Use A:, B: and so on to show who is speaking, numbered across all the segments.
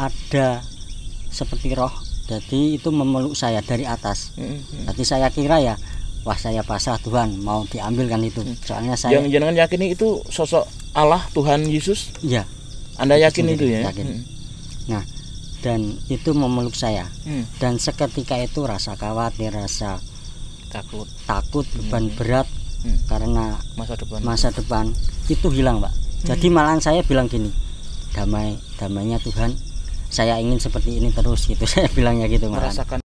A: ada seperti roh, jadi itu memeluk saya dari atas. Jadi saya kira ya, wah saya pasrah Tuhan, mau diambil kan itu. Soalnya saya
B: yang jenengan yakini itu sosok Allah Tuhan Yesus.
A: Iya.
B: Anda yakin itu ya?
A: Yakin. Nah, dan itu memeluk saya. Dan seketika itu rasa khawatir, rasa takut beban berat karena masa depan itu hilang, Pak. Jadi malahan saya bilang gini, damainya Tuhan, saya ingin seperti ini terus gitu. Saya bilangnya gitu malahan.
B: Merasakan.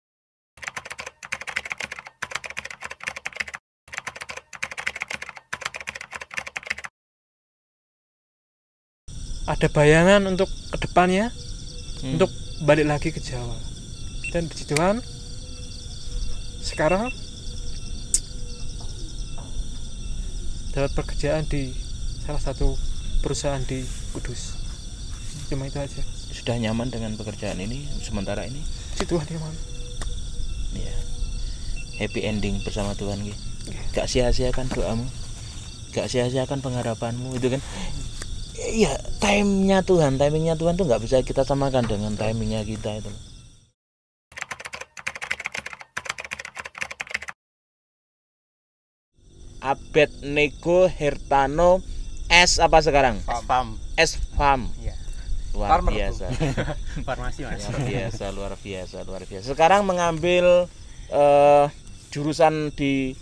C: Ada bayangan untuk kedepannya, untuk balik lagi ke Jawa. Dan puji Tuhan, sekarang dapat pekerjaan di salah satu perusahaan di Kudus. Cuma itu aja.
B: Sudah nyaman dengan pekerjaan ini sementara ini?
C: Puji Tuhan, nyaman.
B: Ya. Happy ending bersama Tuhan gitu. Gak sia-siakan doamu, gak sia-siakan pengharapanmu, itu kan. Iya, timingnya Tuhan tuh nggak bisa kita samakan dengan timingnya kita itu. Abednego Hertano S apa sekarang? S-Farm.
D: Iya.
B: Luar biasa.
D: Farmasi, Mas.
B: Luar biasa. Sekarang mengambil jurusan di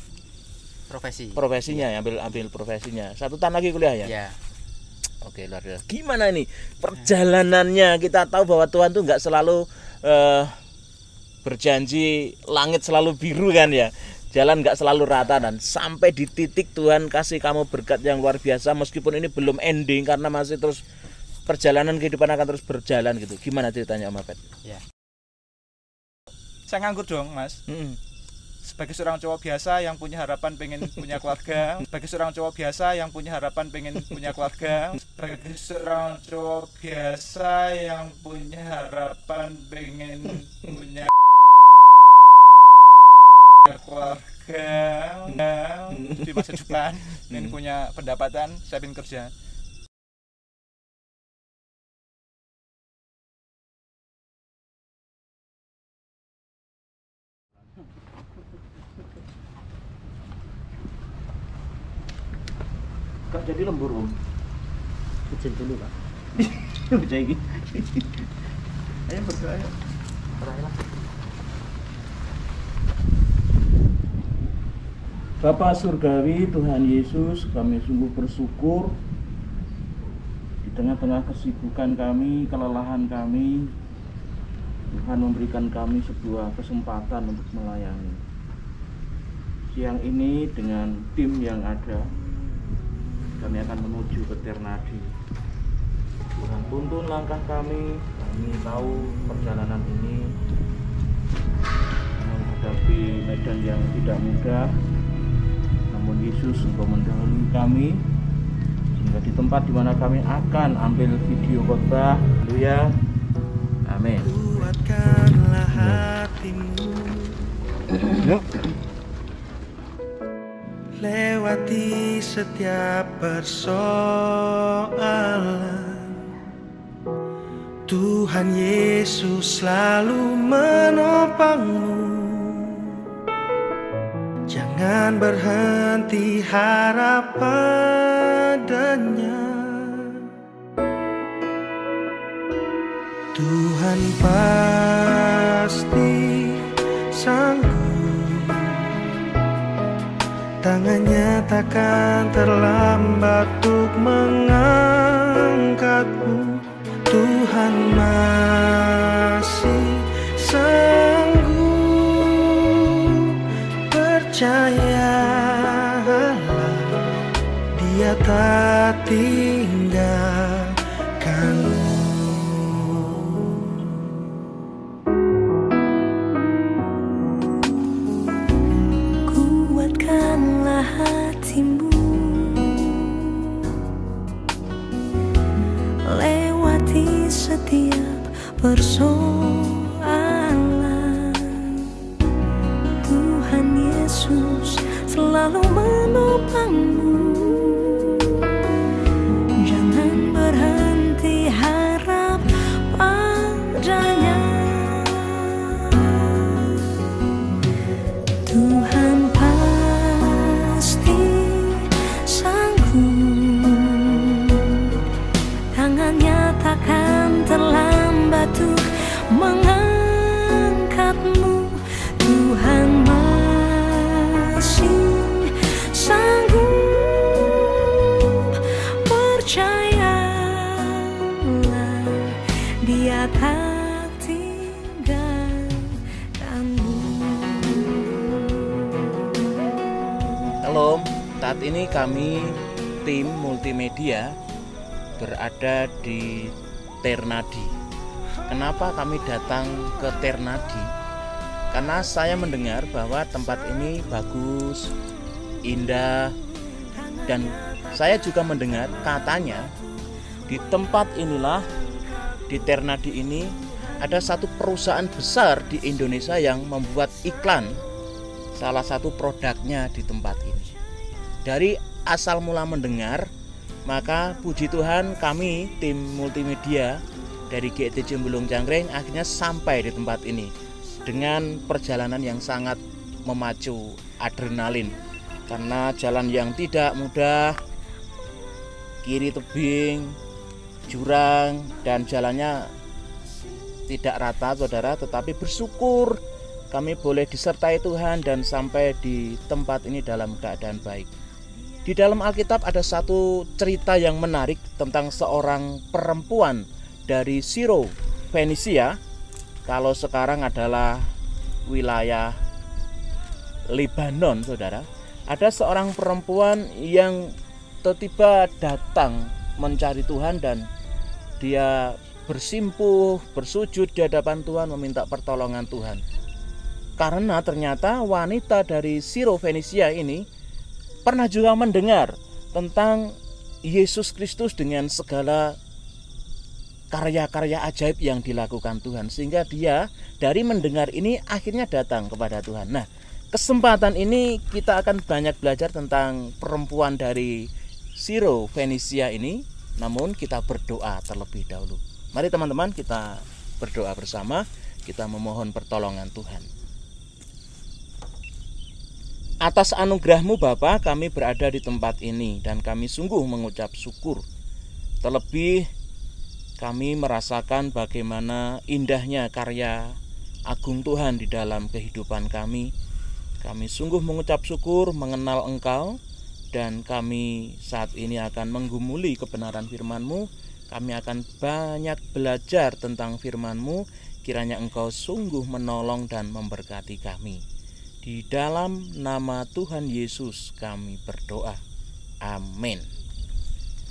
B: profesinya, ambil profesinya. 1 tahun lagi kuliah ya?
D: Iya.
B: Oke, luar biasa. Gimana ini perjalanannya? Kita tahu bahwa Tuhan tuh nggak selalu berjanji langit selalu biru kan ya. Jalan nggak selalu rata, dan sampai di titik Tuhan kasih kamu berkat yang luar biasa, meskipun ini belum ending karena masih terus perjalanan kehidupan akan terus berjalan gitu. Gimana ceritanya Om Apet?
D: Ya.
E: Saya nganggur dong, Mas. Sebagai seorang cowok biasa yang punya harapan pengen punya keluarga, sebagai seorang cowok biasa yang punya harapan pengen punya keluarga, sebagai seorang cowok biasa yang punya harapan pengen punya keluarga di masa depan, pengen punya pendapatan, saya pengen kerja.
B: Kak jadi lembur Om.
A: Izin dulu, Pak.
B: Percaya gitu. Ayo berdoa ayo. Bapa surgawi Tuhan Yesus, kami sungguh bersyukur di tengah-tengah kesibukan kami, kelelahan kami, Tuhan memberikan kami sebuah kesempatan untuk melayani. Siang ini dengan tim yang ada, kami akan menuju ke Ternadi. Tuhan tuntun langkah kami tahu perjalanan ini menghadapi medan yang tidak mudah. Namun Yesus Engkau mendahului kami, sehingga di tempat di mana kami akan ambil video khotbah, haleluya, amin.
F: Kuatkanlah hatimu, lewati setiap persoalan. Tuhan Yesus selalu menopangmu. Jangan berhenti harap padanya. Tuhan pasti sanggup, tangannya takkan terlambat untuk mengangkatmu. Tuhan masih sanggup, percayalah, Dia tak tinggalkanmu.
G: Kuatkanlah hatimu, lewati setiap persoalan. Tuhan Yesus selalu menopangmu. Jangan berhenti harap padanya.
B: Saat ini kami tim multimedia berada di Ternadi. Kenapa kami datang ke Ternadi? Karena saya mendengar bahwa tempat ini bagus, indah, dan saya juga mendengar katanya di tempat inilah, di Ternadi ini, ada satu perusahaan besar di Indonesia yang membuat iklan salah satu produknya di tempat ini. Dari asal mula mendengar, maka puji Tuhan kami tim multimedia dari GT Jembulung Cangkring akhirnya sampai di tempat ini dengan perjalanan yang sangat memacu adrenalin, karena jalan yang tidak mudah, kiri tebing, jurang, dan jalannya tidak rata saudara, tetapi bersyukur kami boleh disertai Tuhan dan sampai di tempat ini dalam keadaan baik. Di dalam Alkitab ada satu cerita yang menarik tentang seorang perempuan dari Syro Fenisia. Kalau sekarang adalah wilayah Lebanon saudara. Ada seorang perempuan yang tiba-tiba datang mencari Tuhan dan dia bersimpuh, bersujud di hadapan Tuhan meminta pertolongan Tuhan. Karena ternyata wanita dari Syro Fenisia ini pernah juga mendengar tentang Yesus Kristus dengan segala karya-karya ajaib yang dilakukan Tuhan, sehingga dia dari mendengar ini akhirnya datang kepada Tuhan. Nah, kesempatan ini kita akan banyak belajar tentang perempuan dari Syro Fenisia ini, namun kita berdoa terlebih dahulu. Mari teman-teman kita berdoa bersama, kita memohon pertolongan Tuhan. Atas anugerah-Mu Bapa, kami berada di tempat ini dan kami sungguh mengucap syukur. Terlebih kami merasakan bagaimana indahnya karya agung Tuhan di dalam kehidupan kami. Kami sungguh mengucap syukur mengenal Engkau, dan kami saat ini akan menggumuli kebenaran firman-Mu. Kami akan banyak belajar tentang firman-Mu. Kiranya Engkau sungguh menolong dan memberkati kami. Di dalam nama Tuhan Yesus kami berdoa. Amin.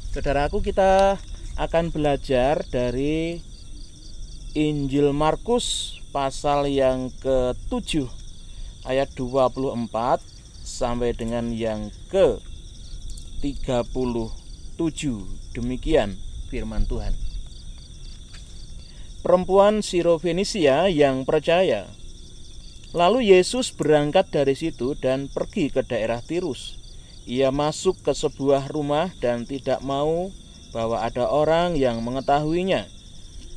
B: Saudaraku, kita akan belajar dari Injil Markus pasal yang ke-7 ayat 24 sampai dengan yang ke-37. Demikian firman Tuhan. Perempuan Syro Fenisia yang percaya. Lalu Yesus berangkat dari situ dan pergi ke daerah Tirus. Ia masuk ke sebuah rumah dan tidak mau bahwa ada orang yang mengetahuinya.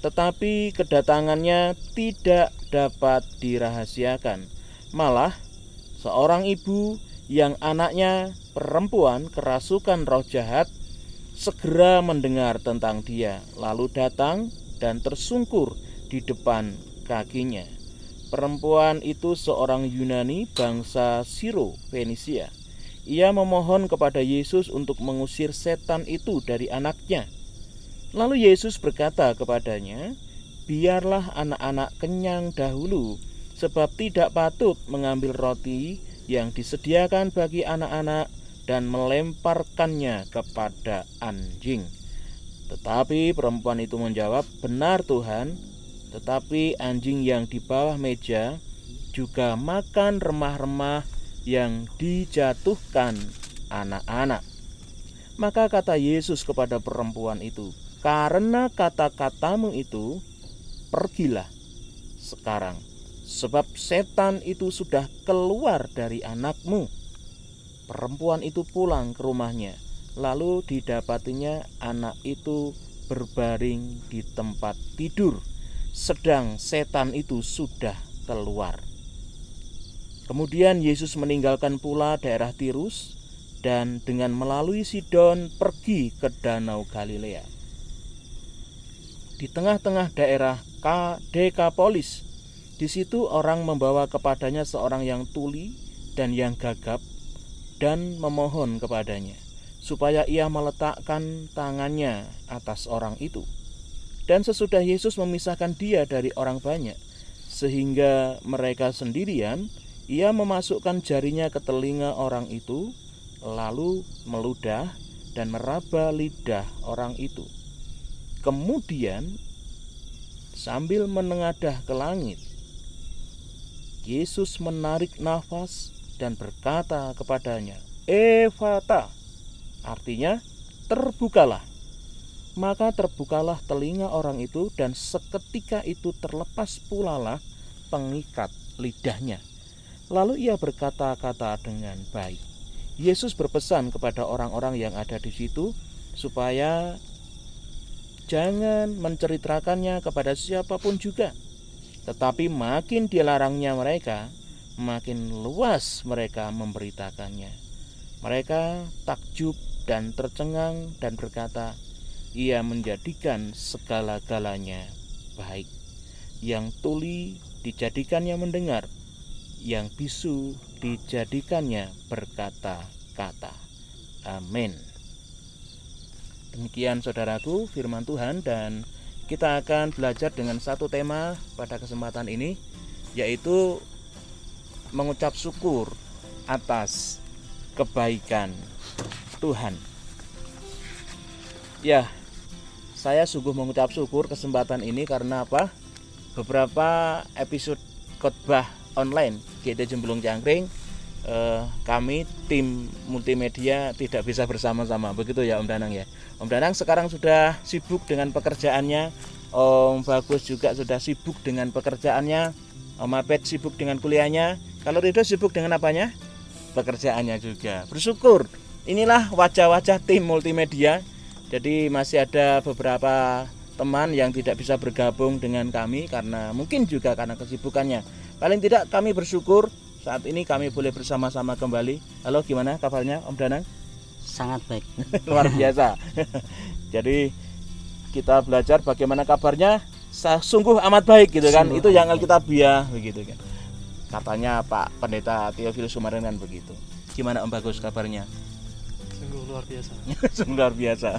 B: Tetapi kedatangannya tidak dapat dirahasiakan. Malah seorang ibu yang anaknya perempuan kerasukan roh jahat segera mendengar tentang dia, lalu datang dan tersungkur di depan kakinya. Perempuan itu seorang Yunani bangsa Syro Fenisia. Ia memohon kepada Yesus untuk mengusir setan itu dari anaknya. Lalu Yesus berkata kepadanya, "Biarlah anak-anak kenyang dahulu, sebab tidak patut mengambil roti yang disediakan bagi anak-anak dan melemparkannya kepada anjing." Tetapi perempuan itu menjawab, "Benar Tuhan, tetapi anjing yang di bawah meja juga makan remah-remah yang dijatuhkan anak-anak." Maka kata Yesus kepada perempuan itu, "Karena kata-katamu itu, pergilah sekarang, sebab setan itu sudah keluar dari anakmu." Perempuan itu pulang ke rumahnya, lalu didapatinya anak itu berbaring di tempat tidur, sedang setan itu sudah keluar. Kemudian Yesus meninggalkan pula daerah Tirus dan dengan melalui Sidon pergi ke Danau Galilea. Di tengah-tengah daerah Dekapolis, di situ orang membawa kepadanya seorang yang tuli dan yang gagap dan memohon kepadanya supaya ia meletakkan tangannya atas orang itu. Dan sesudah Yesus memisahkan dia dari orang banyak, sehingga mereka sendirian, ia memasukkan jarinya ke telinga orang itu lalu meludah dan meraba lidah orang itu. Kemudian sambil menengadah ke langit, Yesus menarik nafas dan berkata kepadanya, "Efata," artinya terbukalah. Maka terbukalah telinga orang itu, dan seketika itu terlepas pulalah pengikat lidahnya. Lalu ia berkata-kata dengan baik. Yesus berpesan kepada orang-orang yang ada di situ supaya jangan menceritakannya kepada siapapun juga. Tetapi makin dilarangnya mereka, makin luas mereka memberitakannya. Mereka takjub dan tercengang dan berkata, "Ia menjadikan segala-galanya baik. Yang tuli dijadikannya mendengar, yang bisu dijadikannya berkata-kata." Amin. Demikian saudaraku firman Tuhan, dan kita akan belajar dengan satu tema pada kesempatan ini, yaitu mengucap syukur atas kebaikan Tuhan. Ya, saya sungguh mengucap syukur kesempatan ini karena apa? Beberapa episode khotbah online GT Jemblung Cangkring, kami tim multimedia tidak bisa bersama-sama, begitu ya Om Danang ya. Om Danang sekarang sudah sibuk dengan pekerjaannya, Om Bagus juga sudah sibuk dengan pekerjaannya, Om Abed sibuk dengan kuliahnya, kalau Ridho sibuk dengan apanya? Pekerjaannya juga. Bersyukur, inilah wajah-wajah tim multimedia. Jadi masih ada beberapa teman yang tidak bisa bergabung dengan kami karena mungkin juga karena kesibukannya. Paling tidak kami bersyukur saat ini kami boleh bersama-sama kembali. Halo, gimana kabarnya Om Danang?
A: Sangat baik.
B: Luar biasa. Jadi kita belajar bagaimana kabarnya, sungguh amat baik gitu kan. Itu yang Alkitabiah begitu kan. Katanya Pak Pendeta Theophilus Sumarin kan begitu. Gimana Om Bagus kabarnya?
C: Sungguh luar biasa.
B: Sungguh luar biasa.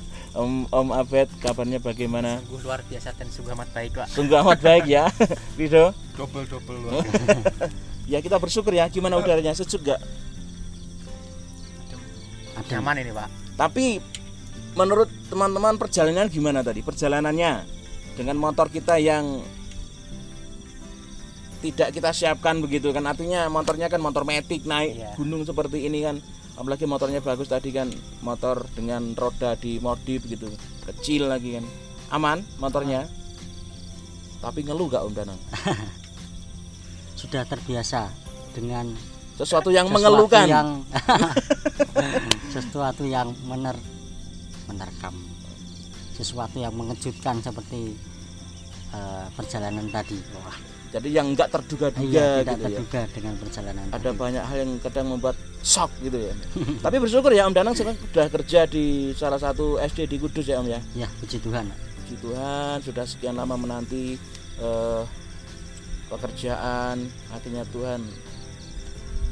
B: Om Abed kabarnya bagaimana?
D: Sungguh luar biasa dan sungguh amat baik, Pak.
B: Sungguh amat baik ya. Ridho?
E: Double luar biasa.
B: Ya kita bersyukur ya. Gimana udaranya, sejuk gak?
D: Nyaman ini, Pak.
B: Tapi menurut teman-teman perjalanan gimana tadi? Perjalanannya dengan motor kita yang tidak kita siapkan begitu kan, artinya motornya kan motor matic naik gunung seperti ini kan, apalagi motornya bagus tadi kan, motor dengan roda dimodif gitu, kecil lagi kan, aman motornya. Tapi ngeluh gak Om Danang?
A: Sudah terbiasa dengan
B: sesuatu yang mengeluhkan,
A: sesuatu yang menerkam, sesuatu yang mengejutkan seperti perjalanan tadi. Wah.
B: Jadi yang enggak terduga-duga
A: tidak
B: gitu
A: terduga
B: ya.
A: Dengan perjalanan
B: ada
A: tadi.
B: Banyak hal yang kadang membuat shock gitu ya. Tapi bersyukur ya Om Danang sekarang sudah kerja di salah satu SD di Kudus ya Om ya.
A: Ya, puji Tuhan.
B: Puji Tuhan, sudah sekian lama menanti pekerjaan, akhirnya Tuhan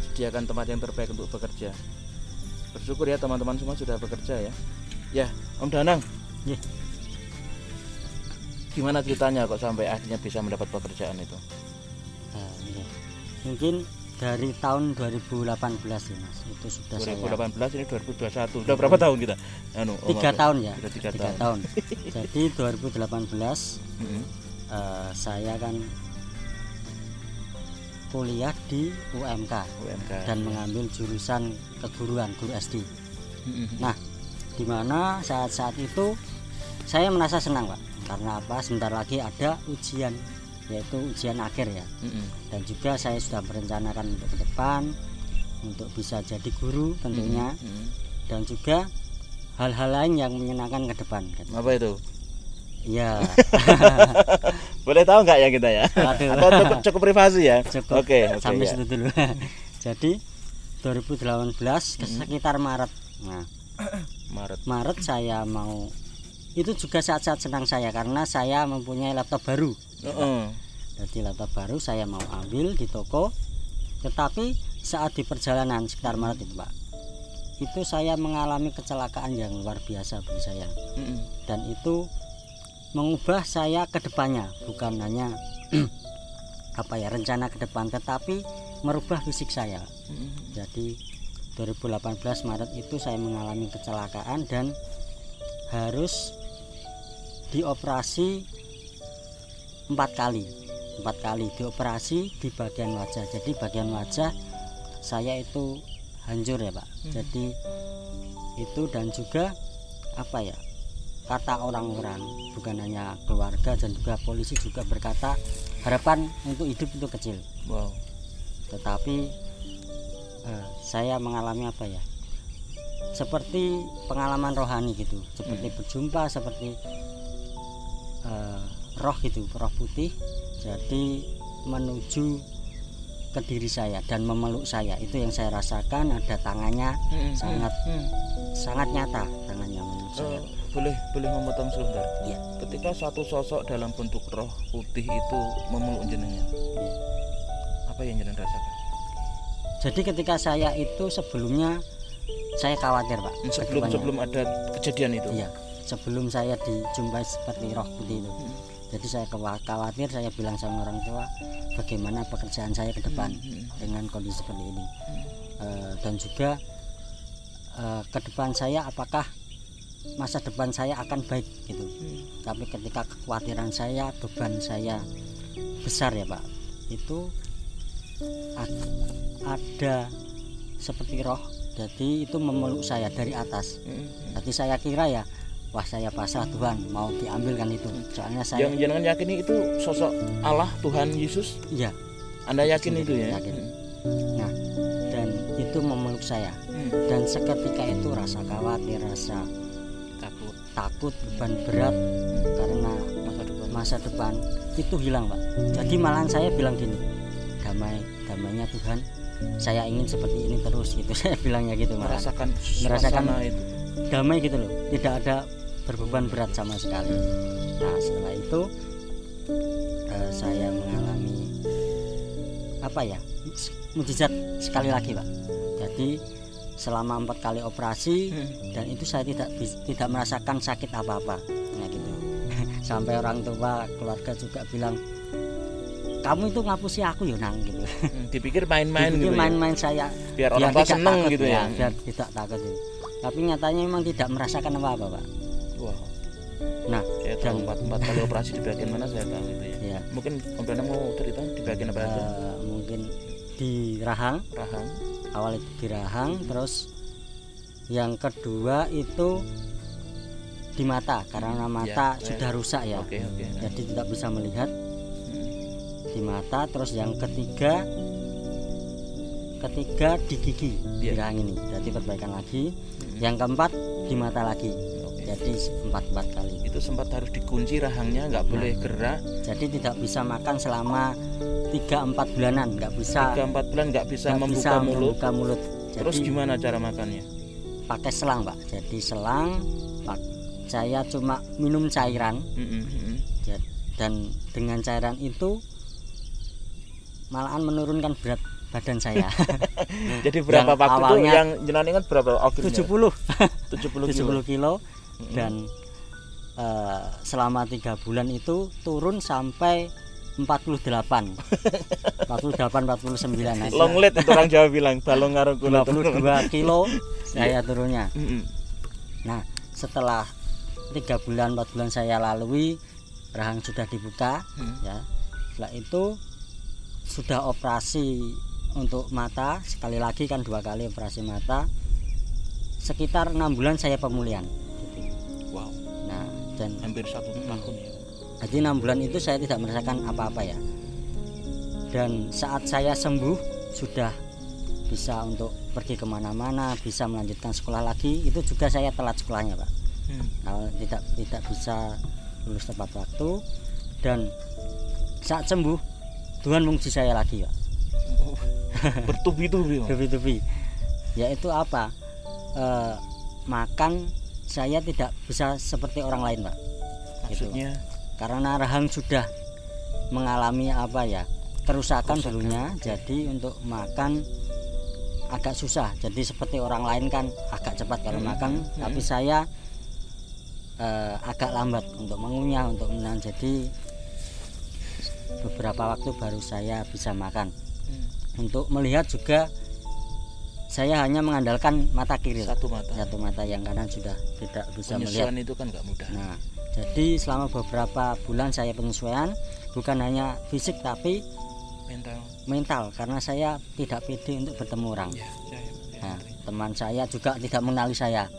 B: sediakan tempat yang terbaik untuk bekerja. Bersyukur ya teman-teman semua sudah bekerja ya. Ya, Om Danang.
A: Ya.
B: Gimana ceritanya kok sampai akhirnya bisa mendapat pekerjaan itu?
A: Ya. Mungkin dari tahun 2018 ya Mas, itu sudah
B: 2018
A: saya.
B: Ini 2021. Udah berapa tahun kita?
A: 3 tahun ya.
B: Sudah 3
A: tahun. Jadi 2018 saya kan kuliah di UMK dan mengambil jurusan keguruan, guru SD. Nah, di mana saat-saat itu saya merasa senang Pak. Karena apa? Sebentar lagi ada ujian, yaitu ujian akhir ya. Dan juga saya sudah merencanakan untuk ke depan, untuk bisa jadi guru tentunya. Dan juga hal-hal lain yang menyenangkan ke depan.
B: Apa itu?
A: Ya.
B: Boleh tahu nggak ya kita ya? Atau cukup privasi ya?
A: Cukup.
B: Oke,
A: sampai
B: ya.
A: situ dulu. Jadi 2018 sekitar Maret. Nah, Maret saya mau, itu juga saat-saat senang saya karena saya mempunyai laptop baru. Jadi laptop baru saya mau ambil di toko, tetapi saat di perjalanan sekitar Maret itu Pak, itu saya mengalami kecelakaan yang luar biasa bagi saya. Dan itu mengubah saya ke depannya, bukan hanya rencana ke depan, tetapi merubah fisik saya. Jadi 2018 Maret itu saya mengalami kecelakaan dan harus dioperasi 4 kali dioperasi di bagian wajah. Jadi bagian wajah saya itu hancur ya Pak. Jadi itu, dan juga apa ya, kata orang-orang, bukan hanya keluarga dan juga polisi juga berkata harapan untuk hidup itu kecil.
B: Wow.
A: Tetapi saya mengalami apa ya, seperti pengalaman rohani gitu, seperti berjumpa, seperti roh gitu, roh putih. Jadi menuju ke diri saya dan memeluk saya, itu yang saya rasakan. Ada tangannya, sangat nyata tangannya memeluk saya.
B: Boleh memotong sebentar?
A: Ya.
B: Ketika satu sosok dalam bentuk roh putih itu memeluk jenengan,
A: Ya.
B: apa yang jenengan rasakan?
A: Jadi ketika saya itu sebelumnya saya khawatir Pak.
B: Sebelum ada kejadian itu?
A: Iya, sebelum saya dijumpai seperti roh putih itu. Jadi saya khawatir, saya bilang sama orang tua bagaimana pekerjaan saya ke depan dengan kondisi seperti ini. Dan juga ke depan saya apakah masa depan saya akan baik gitu. Tapi ketika kekhawatiran saya, beban saya besar ya Pak, itu ada seperti roh, jadi itu memeluk saya dari atas. Jadi saya kira ya, wah saya pasrah Tuhan, mau diambil kan itu. Soalnya saya
B: yang jenengan yakini itu sosok Allah, Tuhan Yesus.
A: Iya.
B: Anda yakin itu ya?
A: Yakin. Nah, dan itu memeluk saya. Dan seketika itu rasa khawatir, rasa takut, beban berat karena masa depan itu hilang Pak. Jadi malahan saya bilang gini, damainya Tuhan, saya ingin seperti ini terus gitu. Saya bilangnya gitu, merasakan itu damai gitu loh, tidak ada berbeban berat sama sekali. Nah setelah itu saya mengalami apa ya, mujizat sekali lagi Pak. Jadi selama 4 kali operasi dan itu saya tidak merasakan sakit apa-apa, nah gitu. Sampai orang tua, keluarga juga bilang, kamu itu ngapusi aku ya nang gitu.
B: Dipikir main-main gitu.
A: Main-main saya
B: biar orang tua seneng gitu ya.
A: Biar tidak takut gitu. Tapi nyatanya memang tidak merasakan apa-apa Pak.
B: Wow.
A: Nah,
B: dan 4 kali operasi di bagian mana saya tahu itu ya.
A: Ya.
B: Mungkin Om Dana mau cerita di bagian apa aja?
A: Mungkin di rahang. Awal itu di rahang, terus yang kedua itu di mata karena mata sudah rusak ya.
B: Okay.
A: Jadi tidak bisa melihat. Di mata, terus yang ketiga di gigi, di rahang ini, jadi perbaikan lagi. Yang keempat di mata lagi. Jadi 4 kali.
B: Itu sempat harus dikunci rahangnya, nggak boleh gerak.
A: Jadi tidak bisa makan selama 3-4 bulanan, nggak bisa.
B: 3-4 bulan nggak bisa membuka mulut.
A: Jadi,
B: terus gimana cara makannya?
A: Pakai selang Pak. Jadi selang, saya cuma minum cairan. Dan dengan cairan itu malahan menurunkan berat badan saya.
B: Jadi berapa waktu itu yang jenengan ingat berapa?
A: 70 kilo. Dan selama 3 bulan itu turun sampai 48 49.
B: Long lead itu orang Jawa bilang, balong karo kula.
A: 22 kilo saya turunnya. Nah setelah 3 bulan 4 bulan saya lalui, rahang sudah dibuka ya. Setelah itu sudah operasi untuk mata sekali lagi, kan 2 kali operasi mata. Sekitar 6 bulan saya pemulihan gitu.
B: Wow.
A: Nah dan
B: hampir 1 tahun ya.
A: Jadi 6 bulan itu saya tidak merasakan apa-apa ya. Dan saat saya sembuh, sudah bisa untuk pergi kemana-mana, bisa melanjutkan sekolah lagi. Itu juga saya telat sekolahnya Pak. Tidak bisa lulus tepat waktu. Dan saat sembuh Tuhan menguji saya lagi Pak. Bertubi-tubi. Yaitu apa? Makan saya tidak bisa seperti orang lain Pak.
B: Maksudnya?
A: Gitu. Karena rahang sudah mengalami apa ya, kerusakan dulunya. Jadi untuk makan agak susah. Jadi seperti orang lain kan agak cepat kalau makan, tapi saya agak lambat untuk mengunyah, untuk menahan. Jadi beberapa waktu baru saya bisa makan. Untuk melihat juga saya hanya mengandalkan mata kiri,
B: satu mata
A: yang kanan sudah tidak bisa
B: penyesuaian
A: melihat.
B: itu kan nggak mudah.
A: Nah, jadi selama beberapa bulan saya penyesuaian, bukan hanya fisik tapi mental karena saya tidak pede untuk bertemu orang. Nah, teman saya juga tidak mengenali saya.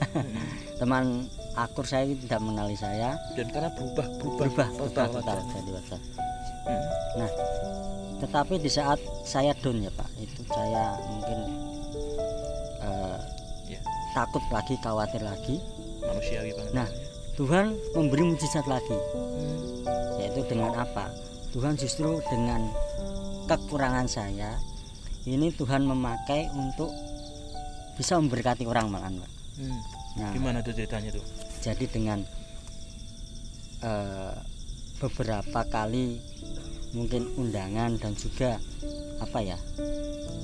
A: Teman akur saya tidak mengenali saya.
B: Dan karena berubah total. Nah,
A: tetapi di saat saya down ya Pak, itu saya mungkin takut lagi, khawatir lagi,
B: manusiawi banget.
A: Nah, Tuhan memberi mujizat lagi, yaitu dengan apa? Tuhan justru dengan kekurangan saya ini Tuhan memakai untuk bisa memberkati orang malahan Pak.
B: Nah, gimana tuh ceritanya tuh?
A: Jadi dengan beberapa kali mungkin undangan dan juga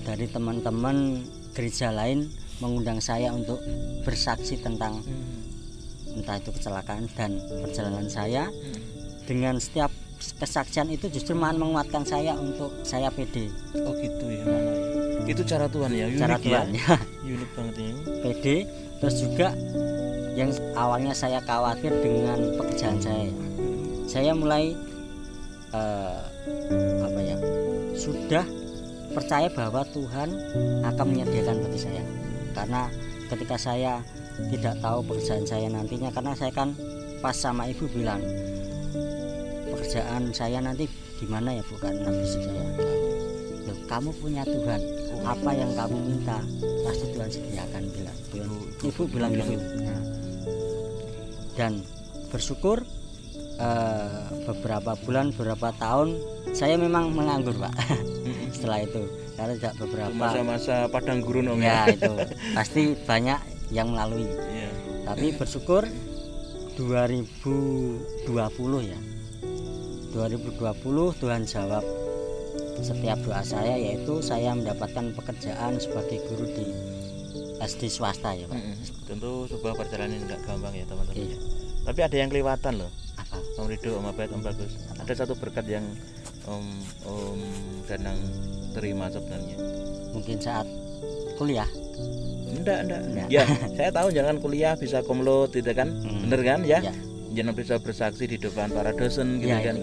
A: dari teman-teman gereja lain mengundang saya untuk bersaksi tentang entah itu kecelakaan dan perjalanan saya. Dengan setiap kesaksian itu justru malah menguatkan saya untuk saya pede.
B: Oh gitu ya. Itu cara Tuhan ya, unik
A: cara Tuhan ya.
B: Unik banget ya.
A: Pede. Terus juga yang awalnya saya khawatir dengan pekerjaan saya mulai sudah percaya bahwa Tuhan akan menyediakan bagi saya. Karena ketika saya tidak tahu pekerjaan saya nantinya, karena saya kan pas sama ibu bilang pekerjaan saya nanti gimana ya Bu, karena fisik saya. Loh, kamu punya Tuhan, apa yang kamu minta pasti Tuhan sediakan, bilang ibu bilang gitu. Nah, dan bersyukur beberapa bulan, beberapa tahun saya memang menganggur Pak. Setelah itu karena tidak beberapa
B: masa-masa padang gurun
A: ya itu pasti banyak yang melalui. Tapi bersyukur 2020 ya, 2020 Tuhan jawab setiap doa saya, yaitu saya mendapatkan pekerjaan sebagai guru di SD swasta ya Pak.
B: Tentu sebuah perjalanan nggak gampang ya teman-teman. Tapi ada yang kelewatan loh.
A: Apa?
B: Om Rido, Om Abed, Om Bagus. Ada satu berkat yang Om Danang terima sebenarnya.
A: Mungkin saat kuliah.
B: Enggak. Ya, saya tahu jangan kuliah bisa komlot gitu kan. Bener kan ya? Jangan bisa bersaksi di depan para dosen gitu kan.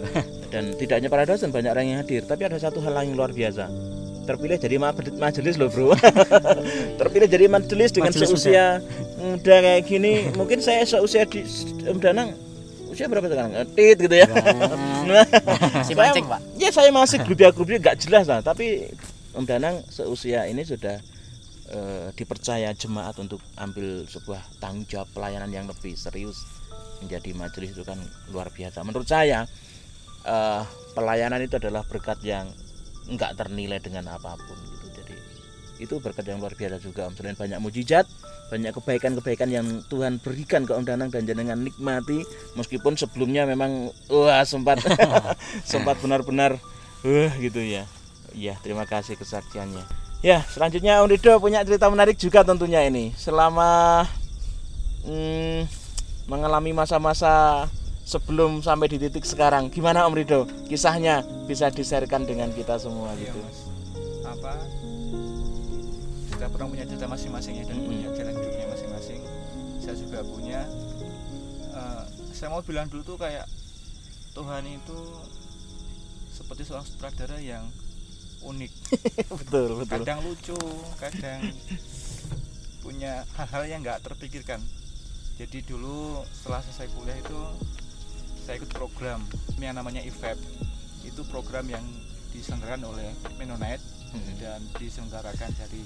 B: Dan tidak hanya para dosen, banyak orang yang hadir, tapi ada satu hal yang luar biasa. Terpilih jadi majelis loh bro. Terpilih jadi majelis dengan seusia muda kayak gini. Mungkin saya seusia di Om Danang usia berapa sekarang? Tit gitu ya.
D: Masih mancing Pak.
B: Ya saya masih grup-grup gak jelas lah. Tapi Om Danang seusia ini sudah dipercaya jemaat untuk ambil sebuah tanggung jawab pelayanan yang lebih serius. Menjadi majelis itu kan luar biasa. Menurut saya pelayanan itu adalah berkat yang enggak ternilai dengan apapun gitu. Jadi itu berkat yang luar biasa juga Om. Selain banyak mujizat, banyak kebaikan-kebaikan yang Tuhan berikan ke Om Danang dan jenengan nikmati, meskipun sebelumnya memang sempat sempat benar-benar gitu ya. Iya, terima kasih kesaksiannya. Ya, selanjutnya Om Rido punya cerita menarik juga tentunya ini. Selama mengalami masa-masa sebelum sampai di titik sekarang, gimana Om Rido? Kisahnya bisa di-sharekan dengan kita semua gitu.
E: Kita pernah punya cerita masing-masing ya, dan punya jalan hidupnya masing-masing. Saya juga punya. Saya mau bilang dulu tuh kayak Tuhan itu seperti seorang sutradara yang unik.
B: betul.
E: Kadang lucu, kadang punya hal-hal yang nggak terpikirkan. Jadi dulu setelah selesai kuliah itu saya ikut program yang namanya IFEP. Itu program yang diselenggarakan oleh Mennonite dan diselenggarakan dari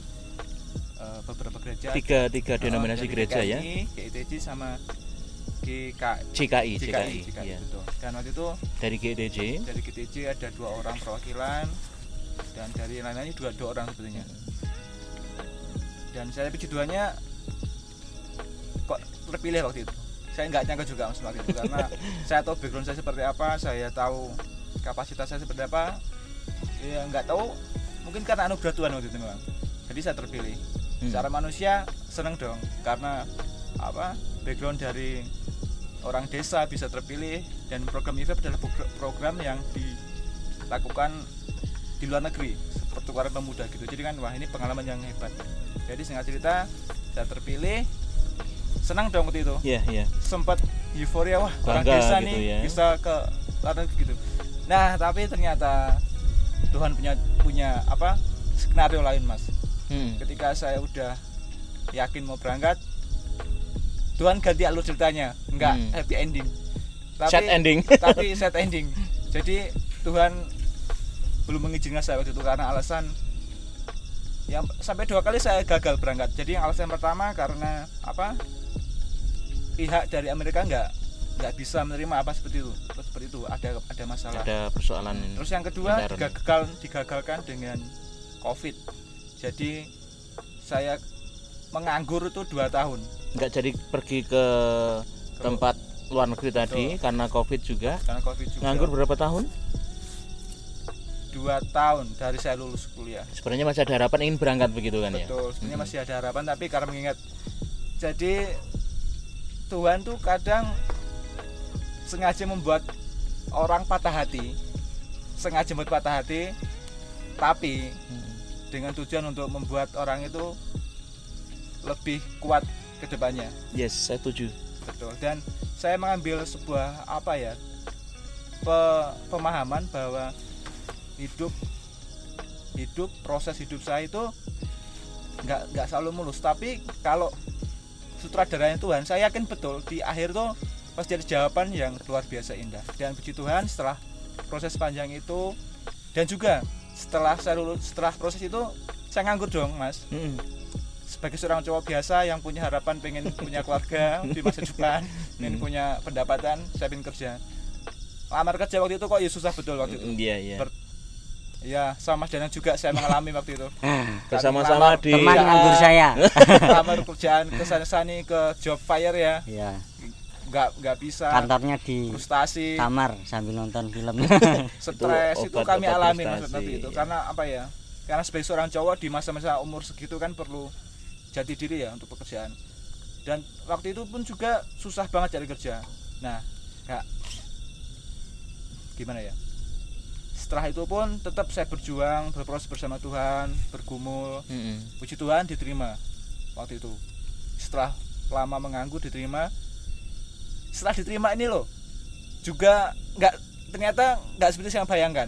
E: beberapa gereja.
B: Tiga denominasi gereja ya.
E: GITJ sama
B: CKI.
E: Ya. Betul. Dan waktu itu
B: dari GITJ
E: ada 2 orang perwakilan dan dari lain-lainnya juga 2 orang sebetulnya. Dan saya puji Tuhannya kok terpilih waktu itu. Saya nggak nyangka juga Mas waktu itu karena saya tahu background saya seperti apa, saya tahu kapasitas saya seperti apa. Ya nggak tahu, mungkin karena anugerah Tuhan waktu itu memang. Jadi saya terpilih. Secara manusia seneng dong karena background dari orang desa bisa terpilih, dan program IFEP adalah program yang dilakukan di luar negeri, pertukaran pemuda gitu. Jadi kan wah ini pengalaman yang hebat. Jadi singkat cerita saya terpilih, senang dong waktu itu. Sempat euforia, wah orang
B: bangga
E: desa
B: gitu
E: nih
B: ya.
E: bisa ke luar negeri gitu. Nah tapi ternyata Tuhan punya apa skenario lain mas. Ketika saya udah yakin mau berangkat, Tuhan ganti alur ceritanya, enggak happy ending, tapi sad ending. Jadi Tuhan belum mengizinkan saya waktu itu karena alasan yang sampai 2 kali saya gagal berangkat. Jadi yang alasan pertama karena apa, pihak dari Amerika nggak bisa menerima apa seperti itu, ada masalah,
B: ada persoalan.
E: Terus yang kedua digagalkan dengan COVID. Jadi saya menganggur itu 2 tahun,
B: nggak jadi pergi ke tempat luar negeri tadi karena COVID juga. Nganggur berapa tahun?
E: 2 tahun dari saya lulus kuliah.
B: Sebenarnya masih ada harapan ingin berangkat begitu kan ya?
E: Betul, sebenarnya masih ada harapan, tapi karena mengingat, jadi Tuhan tuh kadang sengaja membuat orang patah hati, tapi dengan tujuan untuk membuat orang itu lebih kuat ke depannya.
B: Yes, saya setuju.
E: Betul. Dan saya mengambil sebuah apa ya, pemahaman bahwa proses hidup saya itu nggak selalu mulus, tapi kalau sutradaranya Tuhan, saya yakin betul di akhir tuh pasti ada jawaban yang luar biasa indah. Dan puji Tuhan, setelah proses panjang itu dan juga setelah saya lulus, setelah proses itu saya nganggur dong mas. Sebagai seorang cowok biasa yang punya harapan pengen punya keluarga di masa depan, pengen punya pendapatan, saya pengen kerja. Lamar kerja waktu itu kok ya susah betul waktu itu. Ya, sama Mas Danang juga saya mengalami waktu itu.
B: Bersama-sama di
A: teman nganggur saya.
E: Lamar kerjaan ke sana-sani, ke job fair ya.
A: Iya.
E: Nggak bisa.
A: Kantornya di
E: frustasi.
A: Kamar sambil nonton film.
E: Stres itu kami alami mas waktu itu.
B: Ya.
E: Karena apa ya? Karena sebagai seorang cowok di masa-masa umur segitu kan perlu jati diri ya untuk pekerjaan. Dan waktu itu pun juga susah banget cari kerja. Nah, gimana ya? Setelah itu pun tetap saya berjuang, berproses bersama Tuhan, bergumul. Puji Tuhan diterima waktu itu. Setelah lama menganggur diterima. Setelah diterima ini loh, juga ternyata nggak seperti yang saya bayangkan.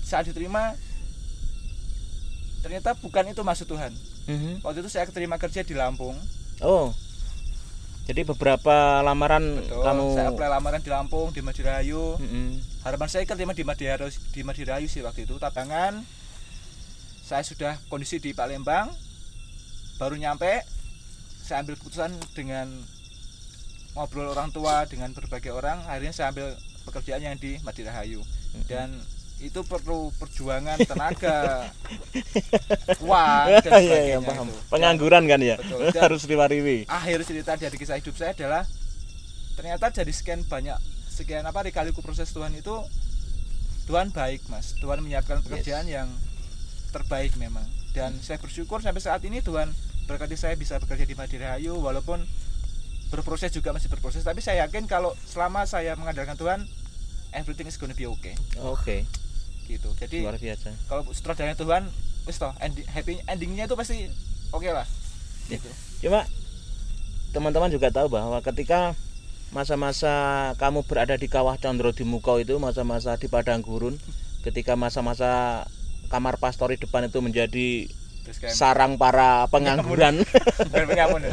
E: Saat diterima, ternyata bukan itu maksud Tuhan. Waktu itu saya keterima kerja di Lampung.
B: Oh, jadi beberapa lamaran.
E: Betul,
B: kamu.
E: Saya apply lamaran di Lampung, di Madirahayu. Harapan saya keterima di Madirahayu sih waktu itu. Tabangan saya sudah kondisi di Palembang, baru nyampe, saya ambil keputusan dengan ngobrol orang tua, dengan berbagai orang. Akhirnya saya ambil pekerjaan yang di Madirahayu. Dan itu perlu perjuangan, tenaga, uang dan sebagainya.
B: Paham. Pengangguran kan ya.
E: Betul.
B: Harus riwa-riwi.
E: Akhir cerita dari kisah hidup saya adalah ternyata dari sekian kali-kaliku proses Tuhan itu, Tuhan baik mas. Tuhan menyiapkan pekerjaan yang terbaik memang. Dan saya bersyukur sampai saat ini Tuhan berkati saya bisa bekerja di Madirahayu, walaupun berproses juga masih berproses. Tapi saya yakin kalau selama saya mengandalkan Tuhan, everything is gonna be okay.
B: Oke.
E: Gitu. Jadi
B: luar biasa.
E: Kalau sutradaranya Tuhan, wis toh happy endingnya itu pasti oke lah. Gitu.
B: Cuma teman-teman juga tahu bahwa ketika masa-masa kamu berada di Kawah Condro di Mukau itu, masa-masa di padang gurun, ketika masa-masa kamar pastori depan itu menjadi sarang para pengangguran.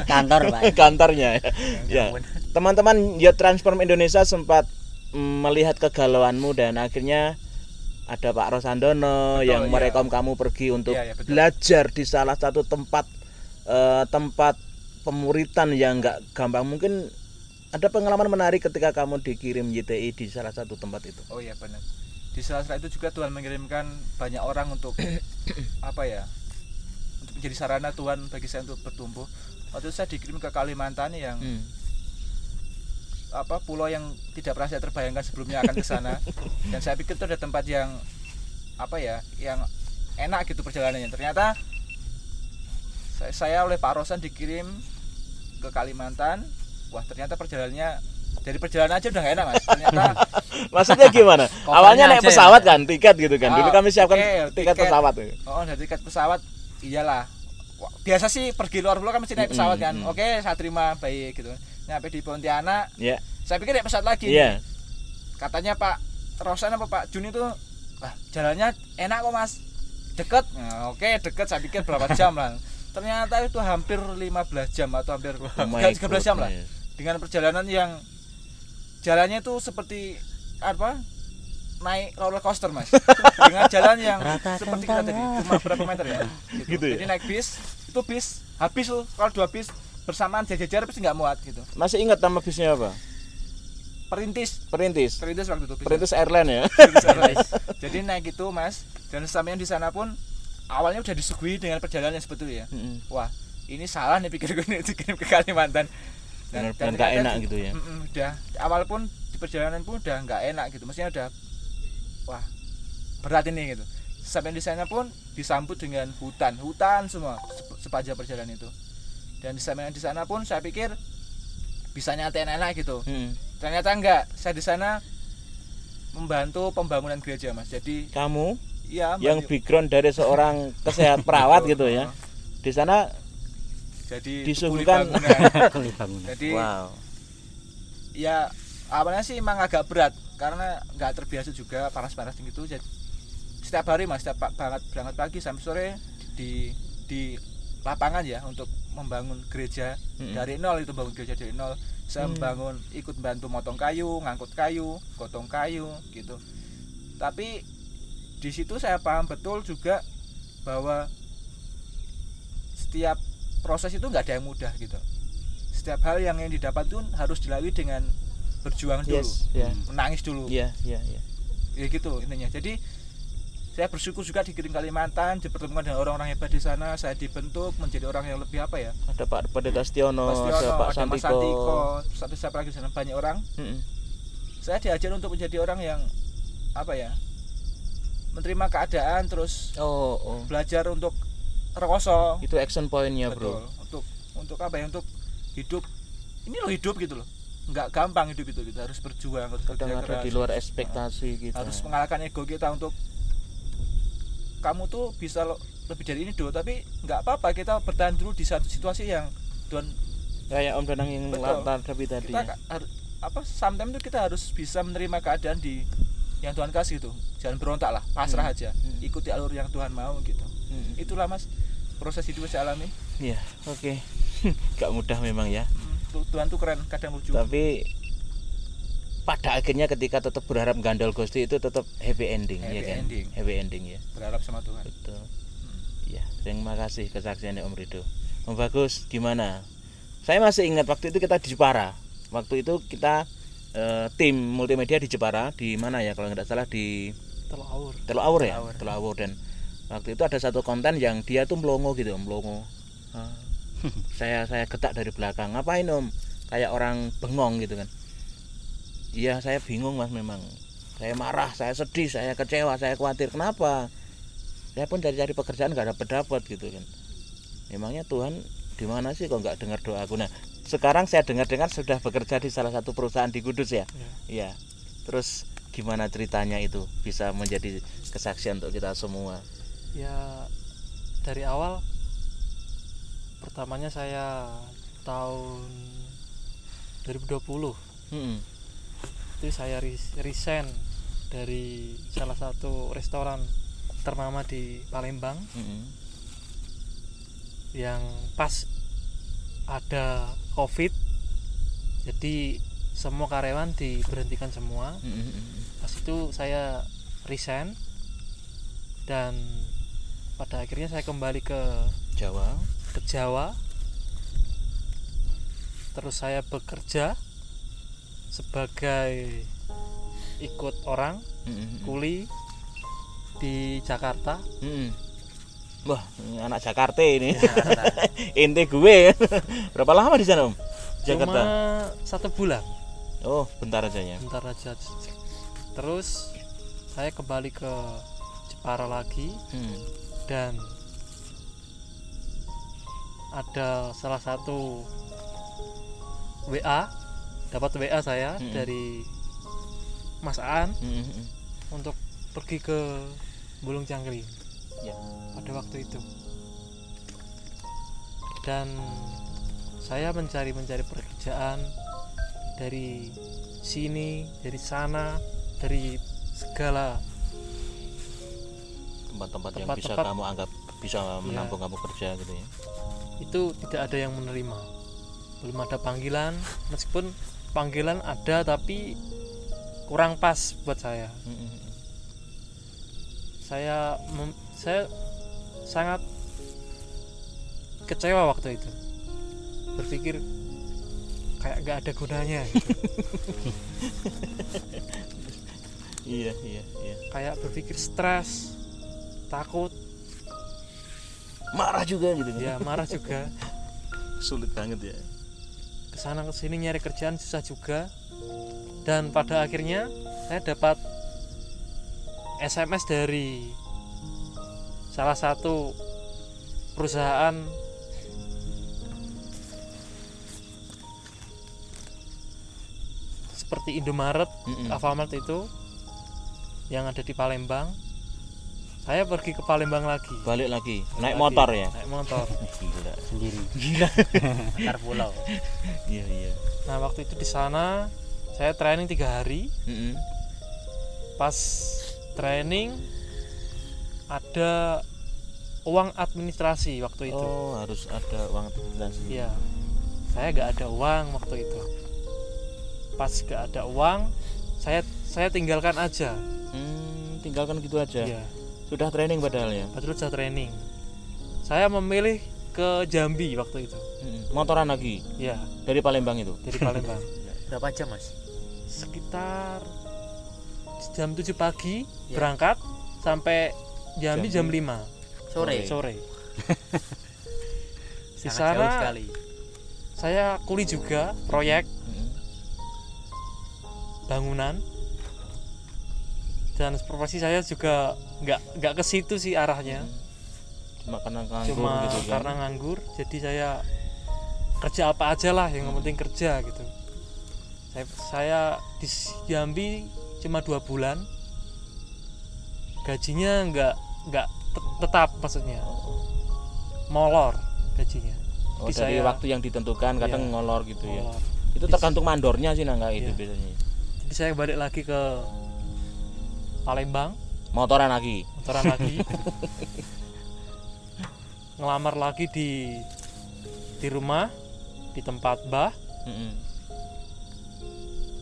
A: Kantor Pak.
B: Kantornya ya. Teman-teman Youth Transform Indonesia sempat melihat kegalauanmu dan akhirnya ada Pak Rosandono yang merekom kamu pergi untuk belajar di salah satu tempat pemuritan yang nggak gampang. Mungkin ada pengalaman menarik ketika kamu dikirim YTI di salah satu tempat itu.
E: Oh iya benar. Di salah satu itu juga Tuhan mengirimkan banyak orang untuk apa ya? Untuk menjadi sarana Tuhan bagi saya untuk bertumbuh. Waktu itu saya dikirim ke Kalimantan yang pulau yang tidak pernah saya terbayangkan sebelumnya akan ke sana. Dan saya pikir itu ada tempat yang yang enak gitu perjalanannya. Ternyata saya oleh Pak Rosan dikirim ke Kalimantan. Wah, ternyata perjalanannya dari perjalanan aja udah gak enak mas. Ternyata
B: maksudnya gimana? Awalnya naik pesawat kan, tiket gitu kan. Dulu kami siapkan tiket pesawat.
E: Oh, dari tiket pesawat iyalah biasa sih pergi luar pulau kan mesti naik pesawat kan. Oke, saya terima baik gitu. Nyampe di Pontianak.
B: Yeah.
E: Saya pikir naik pesawat lagi.
B: Yeah.
E: Katanya Pak Rosan apa Pak Jun itu, jalannya enak kok Mas. Deket. Nah, oke, deket. Saya pikir berapa jam lah. Ternyata itu hampir 15 jam atau hampir 13 jam lah. Dengan perjalanan yang jalannya itu seperti apa? Naik roller coaster Mas. Dengan jalan yang seperti kita tadi, cuma berapa meter ya. Gitu. Jadi naik bis, itu bis habis loh. Kalau 2 bis bersamaan jajar pasti nggak muat gitu.
B: Masih ingat nama bisnya apa?
E: Perintis waktu itu.
B: Perintis Airline ya.
E: Jadi naik itu Mas, dan sampainya di sana pun awalnya udah disuguhi dengan perjalanan yang seperti ya. Wah, ini salah nih pikirku ini dikirim ke Kalimantan. Dan nggak enak gitu ya. Udah awal pun di perjalanan pun udah nggak enak gitu. Maksudnya udah wah berat ini gitu. Sampai di sana pun disambut dengan hutan semua sepanjang perjalanan itu. Dan sampai di sana pun saya pikir bisa nyatain enak gitu. Ternyata enggak. Saya di sana membantu pembangunan gereja Mas. Jadi
B: kamu
E: ya,
B: yang background dari seorang perawat gitu ya. Di sana
E: jadi
B: disuguhkan
A: kuli bangunan.
E: Jadi
B: wow.
E: Ya awalnya sih emang agak berat karena nggak terbiasa juga panas-panas gitu. Jadi setiap hari Mas, setiap berangkat pagi sampai sore di lapangan ya untuk membangun gereja dari nol. Itu bangun gereja dari nol. Saya ikut bantu motong kayu, ngangkut kayu, gotong kayu gitu. Tapi di situ saya paham betul juga bahwa setiap proses itu nggak ada yang mudah gitu. Setiap hal yang didapat itu harus dilalui dengan berjuang dulu, menangis dulu. Ya gitu intinya. Jadi saya bersyukur juga dikirim Kalimantan, dipertemukan dengan orang-orang hebat di sana. Saya dibentuk menjadi orang yang lebih apa ya?
B: Ada Pak Pendeta Stiono, ada Pak
E: Santiko, satu siapa lagi sana banyak orang. Saya diajar untuk menjadi orang yang apa ya? Menerima keadaan, terus belajar untuk rekoso.
B: Itu action point-nya, Bro.
E: Untuk apa ya? Untuk hidup. Ini loh hidup gitu loh. Enggak gampang hidup itu, kita harus berjuang, harus
B: kadang ada di luar ekspektasi kita.
E: Harus mengalahkan ego kita untuk kamu tuh bisa lebih dari ini dulu, tapi nggak apa-apa, kita bertahan dulu di satu situasi yang Tuhan
B: kayak Om Danang yang tapi tadi
E: kita sometimes itu kita harus bisa menerima keadaan di yang Tuhan kasih itu. Jangan berontak lah, pasrah aja, ikuti alur yang Tuhan mau gitu. Itulah Mas proses hidup saya alami.
B: Iya, oke. Gak mudah memang ya.
E: Tuhan tuh keren, kadang lucu.
B: Tapi pada akhirnya ketika tetap berharap gandol Gusti itu tetap happy ending. Happy ending ya.
E: Berharap sama Tuhan.
B: Betul. Ya, terima kasih kesaksiannya Om Rido. Om Bagus gimana? Saya masih ingat waktu itu kita di Jepara. Waktu itu kita tim multimedia di Jepara, di mana ya kalau nggak salah di Teluk Awur dan waktu itu ada satu konten yang dia tuh melongo gitu, saya getak dari belakang. Ngapain Om? Kayak orang bengong gitu kan. Iya, saya bingung Mas, memang saya marah, saya sedih, saya kecewa, saya khawatir. Kenapa? Saya pun cari-cari pekerjaan nggak dapat gitu kan. Memangnya Tuhan di mana sih kok nggak dengar doaku? Nah, sekarang saya dengar-dengar sudah bekerja di salah satu perusahaan di Kudus ya. Iya. Terus gimana ceritanya itu bisa menjadi kesaksian untuk kita semua?
C: Ya dari awal pertamanya saya tahun 2020. Itu saya resign dari salah satu restoran ternama di Palembang. Yang pas ada COVID, jadi semua karyawan diberhentikan semua. Pas itu saya resign dan pada akhirnya saya kembali ke Jawa. Terus saya bekerja sebagai ikut orang kuli di Jakarta.
B: Wah, anak Jakarta ini. Ente gue. Berapa lama di sana Om? Jakarta?
C: Cuma 1 bulan.
B: Oh, bentar aja ya.
C: Bentar aja. Terus saya kembali ke Jepara lagi. Dan ada salah satu dapat WA saya dari Mas Aan untuk pergi ke Bulung Cangkring ya, pada waktu itu. dan saya mencari pekerjaan dari sini, dari sana, dari segala
B: tempat-tempat yang bisa kamu anggap bisa menampung kamu kerja gitu ya.
C: Itu tidak ada yang menerima, belum ada panggilan, meskipun panggilan ada tapi kurang pas buat saya. Saya sangat kecewa waktu itu, berpikir kayak gak ada gunanya gitu.
B: Iya.
C: Kayak berpikir stres, takut,
B: marah juga gitu
C: ya marah juga.
B: Sulit banget ya,
C: kesana kesini nyari kerjaan susah juga. Dan pada akhirnya saya dapat SMS dari salah satu perusahaan seperti Indomaret, Alfamart itu yang ada di Palembang. Saya pergi ke Palembang lagi.
B: Balik lagi, naik motor ya?
C: Naik motor.
B: Gila.
A: Sendiri.
B: Gila.
D: Antar pulau.
B: Iya.
C: Nah waktu itu di sana saya training 3 hari. Pas training ada uang administrasi waktu itu.
B: Oh, harus ada uang administrasi.
C: Iya. Saya nggak ada uang waktu itu. Pas nggak ada uang, saya tinggalkan aja.
B: Tinggalkan gitu aja.
C: Iya.
B: Sudah training padahal ya.
C: Betul, sudah training. Saya memilih ke Jambi waktu itu.
B: Motoran lagi.
C: Iya.
B: Dari Palembang itu.
C: Dari Palembang.
D: Berapa jam, Mas?
C: Sekitar jam 7 pagi berangkat sampai Jambi jam 5 sore. Di sana sekali. Saya kuli juga proyek bangunan, dan profesi saya juga nggak ke situ sih arahnya.
B: Cuma karena nganggur gitu kan?
C: Karena nganggur, jadi saya kerja apa aja lah, yang penting kerja gitu. Saya di Jambi cuma 2 bulan, gajinya nggak tetap, maksudnya molor gajinya.
B: Oh, dari waktu yang ditentukan kadang ngolor gitu ya.
C: Molor.
B: Itu tergantung mandornya sih nggak itu biasanya.
C: Jadi saya balik lagi ke Palembang,
B: motoran lagi. Ngelamar lagi di rumah, di tempat Mbah.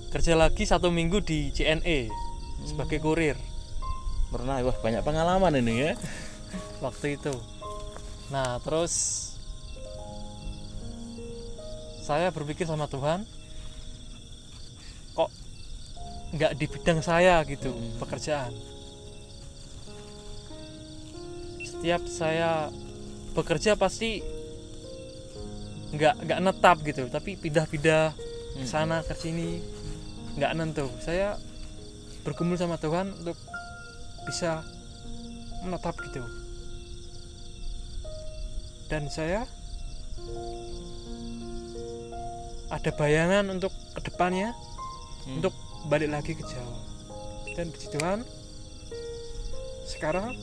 B: Kerja lagi 1 minggu di CNE sebagai kurir. Pernah, wah banyak pengalaman ini ya.
C: Waktu itu. Nah terus saya berpikir sama Tuhan, kok nggak di bidang saya gitu pekerjaan. Setiap saya bekerja pasti nggak netap gitu, tapi pindah-pindah ke sana ke sini, nggak nentu. Saya bergumul sama Tuhan untuk bisa menetap gitu. Dan saya ada bayangan untuk kedepannya, untuk balik lagi ke Jawa. Dan puji Tuhan, sekarang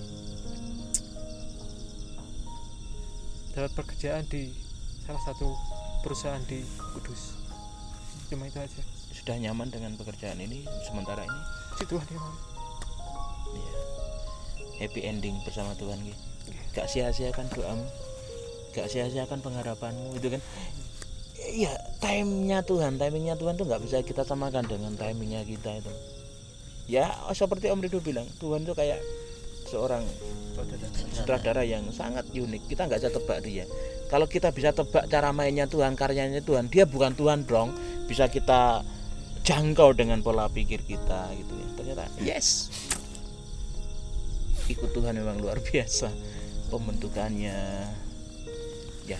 C: dapat pekerjaan di salah satu perusahaan di Kudus. Cuma itu aja.
B: Sudah nyaman dengan pekerjaan ini sementara ini?
C: Puji Tuhan, nyaman.
B: Iya. Happy ending bersama Tuhan gitu. Gak sia-siakan doamu, gak sia-siakan pengharapanmu, itu kan. Iya, timingnya Tuhan tuh nggak bisa kita samakan dengan timingnya kita itu. Ya seperti Om Ridho bilang, Tuhan tuh kayak seorang sutradara yang sangat unik. Kita nggak bisa tebak dia. Kalau kita bisa tebak cara mainnya Tuhan, karyanya Tuhan, dia bukan Tuhan dong. Bisa kita jangkau dengan pola pikir kita gitu ya. Ternyata yes, ikut Tuhan memang luar biasa pembentukannya. Ya,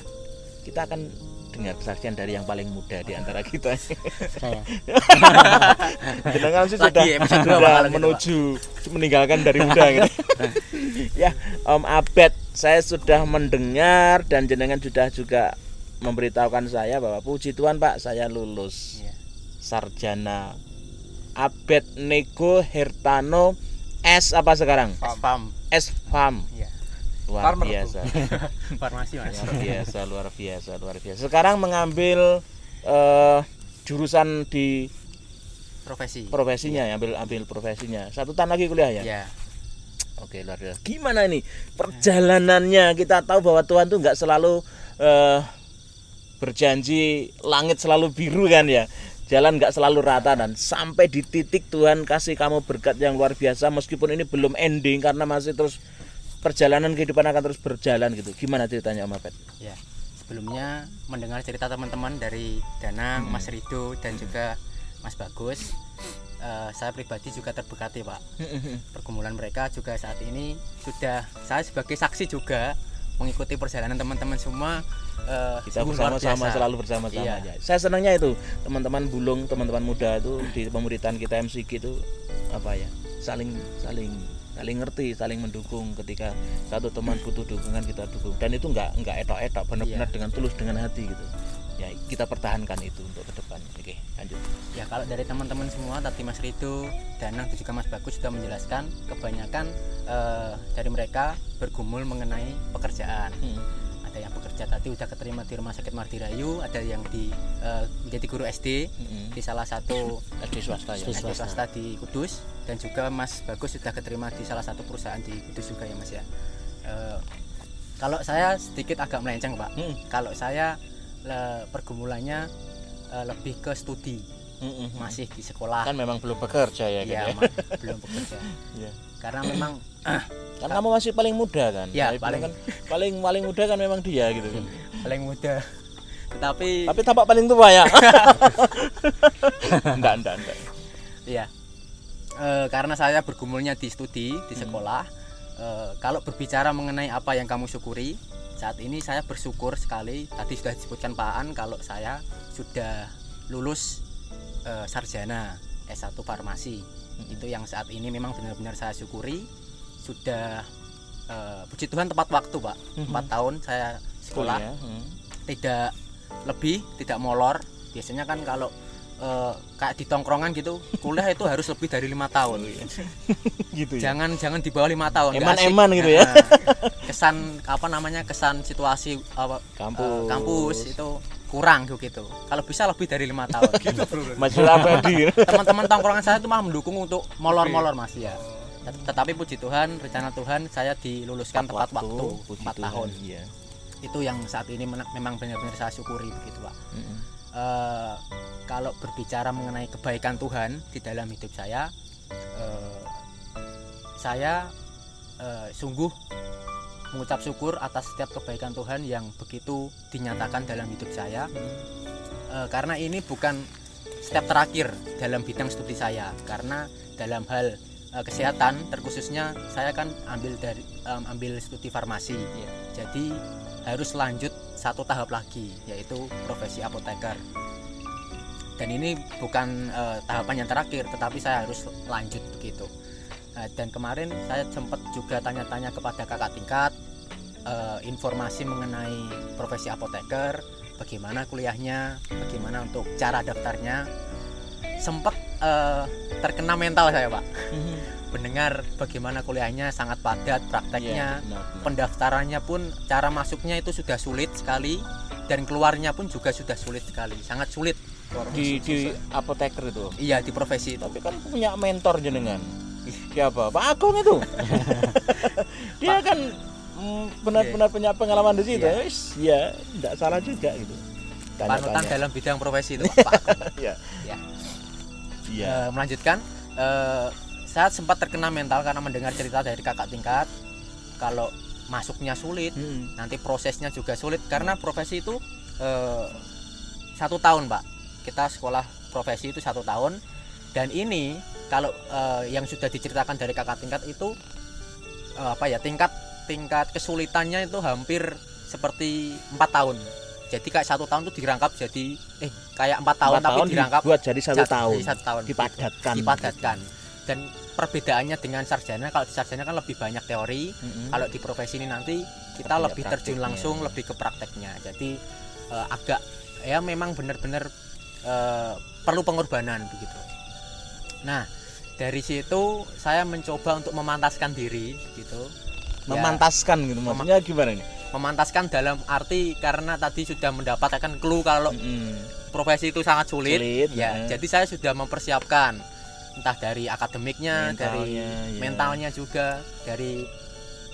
B: kita akan dengar kesaksian dari yang paling muda di antara kita.
A: Saya.
B: Jenengan sih sudah menuju meninggalkan dari muda gitu. Ya, Om Abed, saya sudah mendengar dan jenengan sudah juga memberitahukan saya bahwa puji Tuhan Pak, saya lulus sarjana Abed Nego Hertano S apa sekarang?
D: Spam.
B: S-Fam.
D: Iya.
B: luar
E: Farmer
B: biasa.
D: Farmasi Mas.
B: luar biasa. Sekarang mengambil jurusan di profesinya, ambil profesinya. 1 tahun lagi kuliah ya?
D: Ya.
B: Oke, luar biasa. Gimana ini perjalanannya? Kita tahu bahwa Tuhan tuh nggak selalu berjanji langit selalu biru kan ya. Jalan nggak selalu rata, dan sampai di titik Tuhan kasih kamu berkat yang luar biasa, meskipun ini belum ending karena masih terus perjalanan kehidupan akan terus berjalan gitu. Gimana ceritanya Om Apet?
D: Ya. Sebelumnya mendengar cerita teman-teman dari Danang, Mas Rido dan juga Mas Bagus, saya pribadi juga terberkati Pak. Pergumulan mereka juga saat ini sudah, saya sebagai saksi juga mengikuti perjalanan teman-teman semua.
B: Kita bersama-sama, selalu bersama-sama aja. Saya senangnya itu teman-teman bulung, teman-teman muda itu di pemuritan kita MCG itu apa ya, saling ngerti, saling mendukung. Ketika satu teman butuh dukungan, kita dukung, dan itu nggak etok-etok, benar-benar dengan tulus, dengan hati gitu ya. Kita pertahankan itu untuk ke depan. Oke, lanjut
D: ya. Kalau dari teman-teman semua tadi Mas Rido, Danang dan juga Mas Bagus sudah menjelaskan, kebanyakan dari mereka bergumul mengenai pekerjaan. Ada yang bekerja tadi udah keterima di Rumah Sakit Martirayu, ada yang menjadi guru SD di salah satu
B: SD swasta ya,
D: SD swasta di Kudus, dan juga Mas Bagus sudah keterima di salah satu perusahaan di Kudus juga ya Mas ya. Kalau saya sedikit agak melenceng Pak. Kalau saya pergumulannya lebih ke studi, masih di sekolah.
B: Kan memang belum bekerja ya,
D: ya,
B: kan ya?
D: Belum bekerja.
B: Ya.
D: Karena memang
B: kan kamu masih paling muda kan?
D: Ya,
B: paling muda kan memang dia gitu kan.
D: Paling muda. Tapi
B: tampak paling tua ya. Enggak.
D: Iya. Karena saya bergumulnya di studi, di sekolah. Kalau berbicara mengenai apa yang kamu syukuri, saat ini saya bersyukur sekali. Tadi sudah disebutkan Pak Aan kalau saya sudah lulus sarjana S1 farmasi. Itu yang saat ini memang benar-benar saya syukuri. Sudah puji Tuhan tepat waktu Pak. 4 tahun saya sekolah. Tidak lebih, tidak molor. Biasanya kan kalau kayak di tongkrongan gitu, kuliah itu harus lebih dari 5 tahun.
B: Gitu ya.
D: Jangan di bawah 5 tahun.
B: Eman-eman gitu ya.
D: Kesan situasi kampus itu kurang gitu. Kalau bisa lebih dari 5 tahun.
E: Gitu bro.
B: Masih abadi.
D: Teman-teman tongkrongan saya itu malah mendukung untuk molor-molor Mas ya. Tetapi puji Tuhan, rencana Tuhan saya diluluskan tepat waktu 4 tahun.
B: Iya.
D: Itu yang saat ini memang benar-benar saya syukuri begitu Pak. Kalau berbicara mengenai kebaikan Tuhan di dalam hidup saya sungguh mengucap syukur atas setiap kebaikan Tuhan yang begitu dinyatakan dalam hidup saya. Karena ini bukan step terakhir dalam bidang studi saya, karena dalam hal kesehatan terkhususnya saya kan ambil studi farmasi. Jadi harus lanjut 1 tahap lagi, yaitu profesi apoteker. Dan ini bukan tahapan yang terakhir, tetapi saya harus lanjut begitu. Dan kemarin saya sempat juga tanya-tanya kepada kakak tingkat informasi mengenai profesi apoteker, bagaimana kuliahnya, bagaimana untuk cara daftarnya. Sempat terkena mental saya Pak. Mendengar bagaimana kuliahnya sangat padat, prakteknya, pendaftarannya pun cara masuknya itu sudah sulit sekali, dan keluarnya pun juga sudah sulit sekali, sangat sulit.
B: Di apoteker itu.
D: Iya, di profesi itu.
B: Tapi kan punya mentor jenengan. Siapa? Pak Agung itu. Dia kan benar-benar punya pengalaman di situ. Ya, enggak salah juga gitu.
D: Panutan dalam bidang profesi itu Pak Agung. Iya. Melanjutkan, saya sempat terkena mental karena mendengar cerita dari kakak tingkat kalau masuknya sulit, nanti prosesnya juga sulit karena profesi itu 1 tahun Pak. Kita sekolah profesi itu 1 tahun, dan ini kalau yang sudah diceritakan dari kakak tingkat itu tingkat kesulitannya itu hampir seperti 4 tahun. Jadi kayak 1 tahun itu dirangkap jadi kayak 4 tahun tapi dirangkap
B: buat jadi 1 tahun.
D: Jadi 1 tahun dipadatkan. Dan perbedaannya dengan sarjana, kalau di sarjana kan lebih banyak teori. Kalau di profesi ini nanti kita lebih terjun langsung, lebih ke prakteknya. Jadi agak ya memang benar-benar perlu pengorbanan begitu. Nah, dari situ saya mencoba untuk memantaskan diri gitu.
B: memantaskan gitu, maksudnya gimana nih?
D: Memantaskan dalam arti karena tadi sudah mendapatkan clue kalau profesi itu sangat sulit ya. Jadi saya sudah mempersiapkan entah dari akademiknya, dari mentalnya juga, dari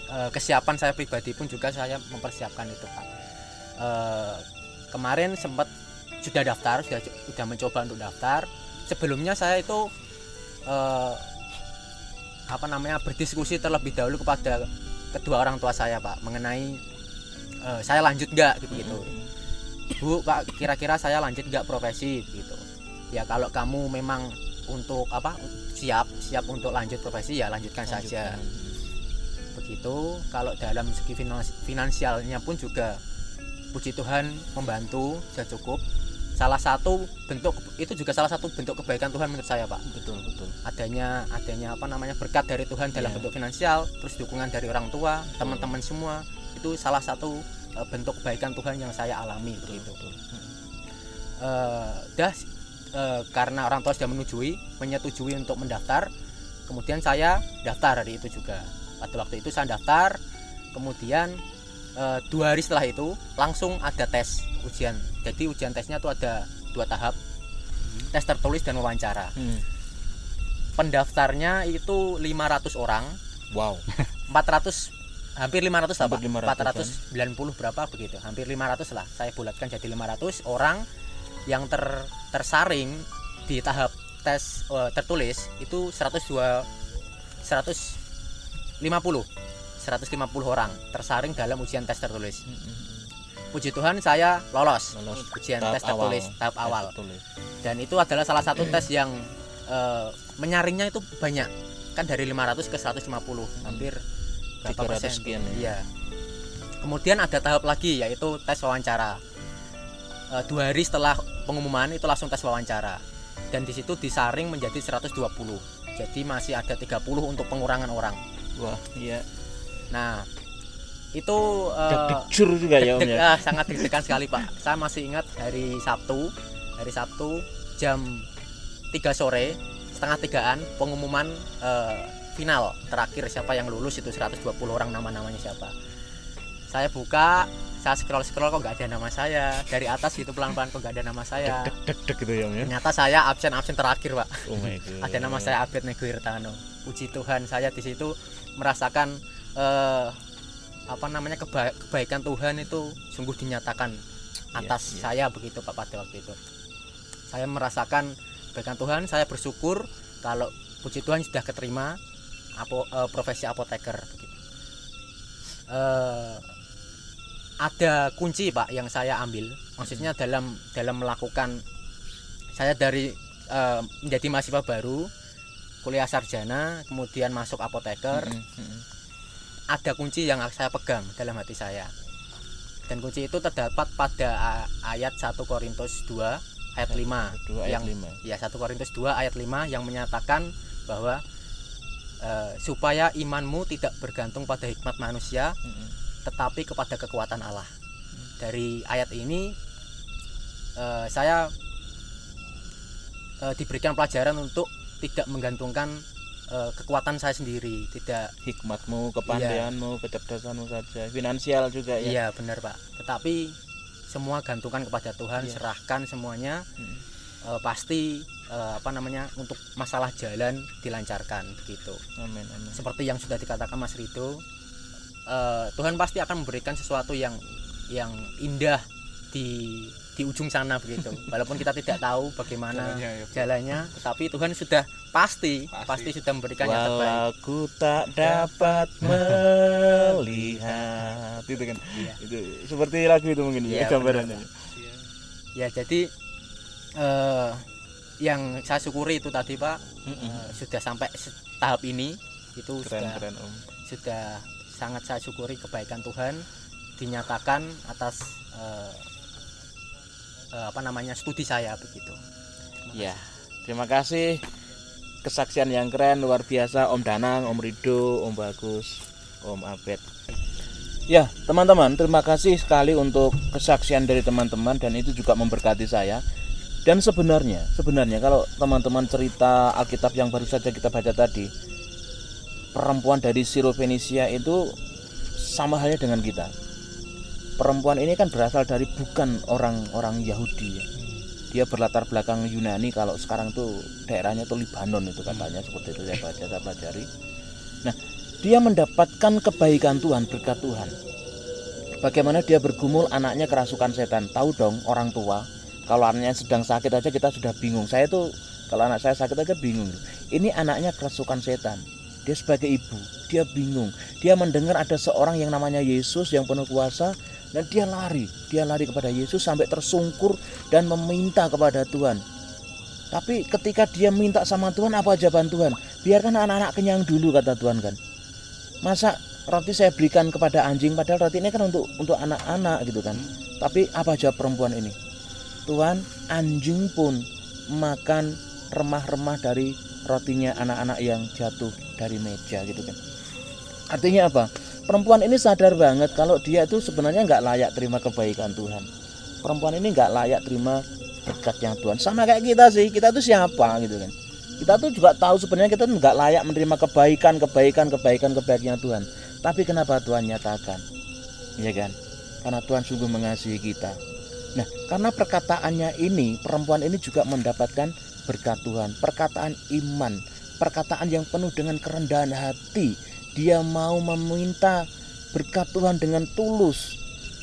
D: kesiapan saya pribadi pun juga saya mempersiapkan itu Pak. Kemarin sempat sudah daftar, sudah mencoba untuk daftar. Sebelumnya saya itu berdiskusi terlebih dahulu kepada kedua orang tua saya Pak mengenai saya lanjut nggak gitu. Bu Pak, kira-kira saya lanjut nggak profesi gitu. Ya kalau kamu memang untuk siap untuk lanjut profesi ya lanjutkan saja. Begitu. Kalau dalam segi finansialnya pun juga puji Tuhan membantu sudah cukup. Salah satu bentuk kebaikan Tuhan menurut saya Pak. Betul. Adanya berkat dari Tuhan dalam bentuk finansial, terus dukungan dari orang tua, teman-teman semua, itu salah satu bentuk kebaikan Tuhan yang saya alami begitu. Karena orang tua sudah menyetujui untuk mendaftar, kemudian saya daftar hari itu juga. Pada waktu itu saya daftar, kemudian 2 hari setelah itu langsung ada tes ujian. Jadi ujian tesnya itu ada 2 tahap, tes tertulis dan wawancara. Pendaftarnya itu 500 orang. Wow. 400 lah Pak. 490 berapa begitu. Hampir 500 lah. Saya bulatkan jadi 500 orang yang tersaring di tahap tes tertulis itu 150 orang tersaring dalam ujian tes tertulis. Puji Tuhan saya lolos ujian tes tertulis tahap awal. Dan itu adalah salah satu tes yang menyaringnya itu banyak. Kan dari 500 ke 150, hampir berapa persen? Sekian, ya. Kemudian ada tahap lagi yaitu tes wawancara. 2 hari setelah pengumuman itu langsung tes wawancara. Dan di situ disaring menjadi 120. Jadi masih ada 30 untuk pengurangan orang. Wah, iya. Nah, itu
B: deg-degan juga ya Om ya.
D: Sangat deg-degan sekali Pak. Saya masih ingat hari Sabtu jam 3 sore, setengah 3-an pengumuman final terakhir siapa yang lulus itu 120 orang, namanya siapa. Saya buka, saya scroll kok nggak ada nama saya. Dari atas gitu pelan-pelan kok nggak ada nama saya.
B: Deg-deg gitu ya Om ya.
D: Ternyata saya absen terakhir Pak.
B: Oh my God.
D: Ada nama saya Abed Neguirtano. Puji Tuhan saya di situ merasakan kebaikan Tuhan itu sungguh dinyatakan atas saya begitu Pak. Pada waktu itu saya merasakan kebaikan Tuhan. Saya bersyukur kalau puji Tuhan sudah keterima profesi apoteker begitu. Ada kunci Pak yang saya ambil, maksudnya dalam melakukan saya dari menjadi mahasiswa baru, kuliah sarjana, kemudian masuk apoteker. Ada kunci yang saya pegang dalam hati saya, dan kunci itu terdapat pada ayat 1 Korintus 2 ayat 5 yang 5. Ya 1 Korintus 2 ayat 5 yang menyatakan bahwa supaya imanmu tidak bergantung pada hikmat manusia, tetapi kepada kekuatan Allah. Dari ayat ini saya diberikan pelajaran untuk tidak menggantungkan kekuatan saya sendiri, tidak
B: hikmatmu, kepandaianmu, kecerdasanmu saja, finansial juga ya.
D: Iya benar Pak. Tetapi semua gantungkan kepada Tuhan, serahkan semuanya. Pasti untuk masalah jalan dilancarkan begitu.
B: Amin.
D: Seperti yang sudah dikatakan Mas Rido, Tuhan pasti akan memberikan sesuatu yang indah di ujung sana begitu. Walaupun kita tidak tahu bagaimana jalannya, tetapi Tuhan sudah pasti sudah memberikan yang terbaik.
B: Aku tak dapat melihat, itu kan. Itu seperti lagu itu mungkin ya gambarannya.
D: Ya jadi yang saya syukuri itu tadi Pak, sudah sampai tahap ini itu keren, Om. Sudah sangat saya syukuri kebaikan Tuhan dinyatakan atas studi saya begitu.
B: Terima kasih kesaksian yang keren, luar biasa Om Danang, Om Rido, Om Bagus, Om Abed. Ya teman-teman, terima kasih sekali untuk kesaksian dari teman-teman, dan itu juga memberkati saya. Dan sebenarnya kalau teman-teman cerita Alkitab yang baru saja kita baca tadi, perempuan dari Syro Fenisia itu sama halnya dengan kita. Perempuan ini kan berasal dari bukan orang Yahudi ya. Dia berlatar belakang Yunani, kalau sekarang tuh daerahnya tuh Libanon itu katanya, seperti itu saya baca, saya pelajari. Nah, dia mendapatkan kebaikan Tuhan, berkat Tuhan. Bagaimana dia bergumul, anaknya kerasukan setan. Tahu dong orang tua, kalau anaknya sedang sakit aja kita sudah bingung. Saya tuh kalau anak saya sakit aja bingung. Ini anaknya kerasukan setan. Dia sebagai ibu, dia bingung. Dia mendengar ada seorang yang namanya Yesus yang penuh kuasa, dan dia lari kepada Yesus sampai tersungkur dan meminta kepada Tuhan. Tapi ketika dia minta sama Tuhan, apa jawaban Tuhan? Biarkan anak-anak kenyang dulu, kata Tuhan kan. Masa roti saya berikan kepada anjing, padahal roti ini kan untuk anak-anak gitu kan. Tapi apa jawab perempuan ini? Tuhan, anjing pun makan remah-remah dari rotinya anak-anak yang jatuh dari meja gitu kan. Artinya apa? Perempuan ini sadar banget kalau dia itu sebenarnya nggak layak terima kebaikan Tuhan. Perempuan ini nggak layak terima berkatnya Tuhan. Sama kayak kita sih, kita tuh siapa gitu kan. Kita tuh juga tahu sebenarnya kita tuh nggak layak menerima kebaikan-kebaikannya Tuhan. Tapi kenapa Tuhan nyatakan? Ya kan? Karena Tuhan sungguh mengasihi kita. Nah, karena perkataannya ini, perempuan ini juga mendapatkan berkat Tuhan, perkataan iman, perkataan yang penuh dengan kerendahan hati. Dia mau meminta berkat Tuhan dengan tulus.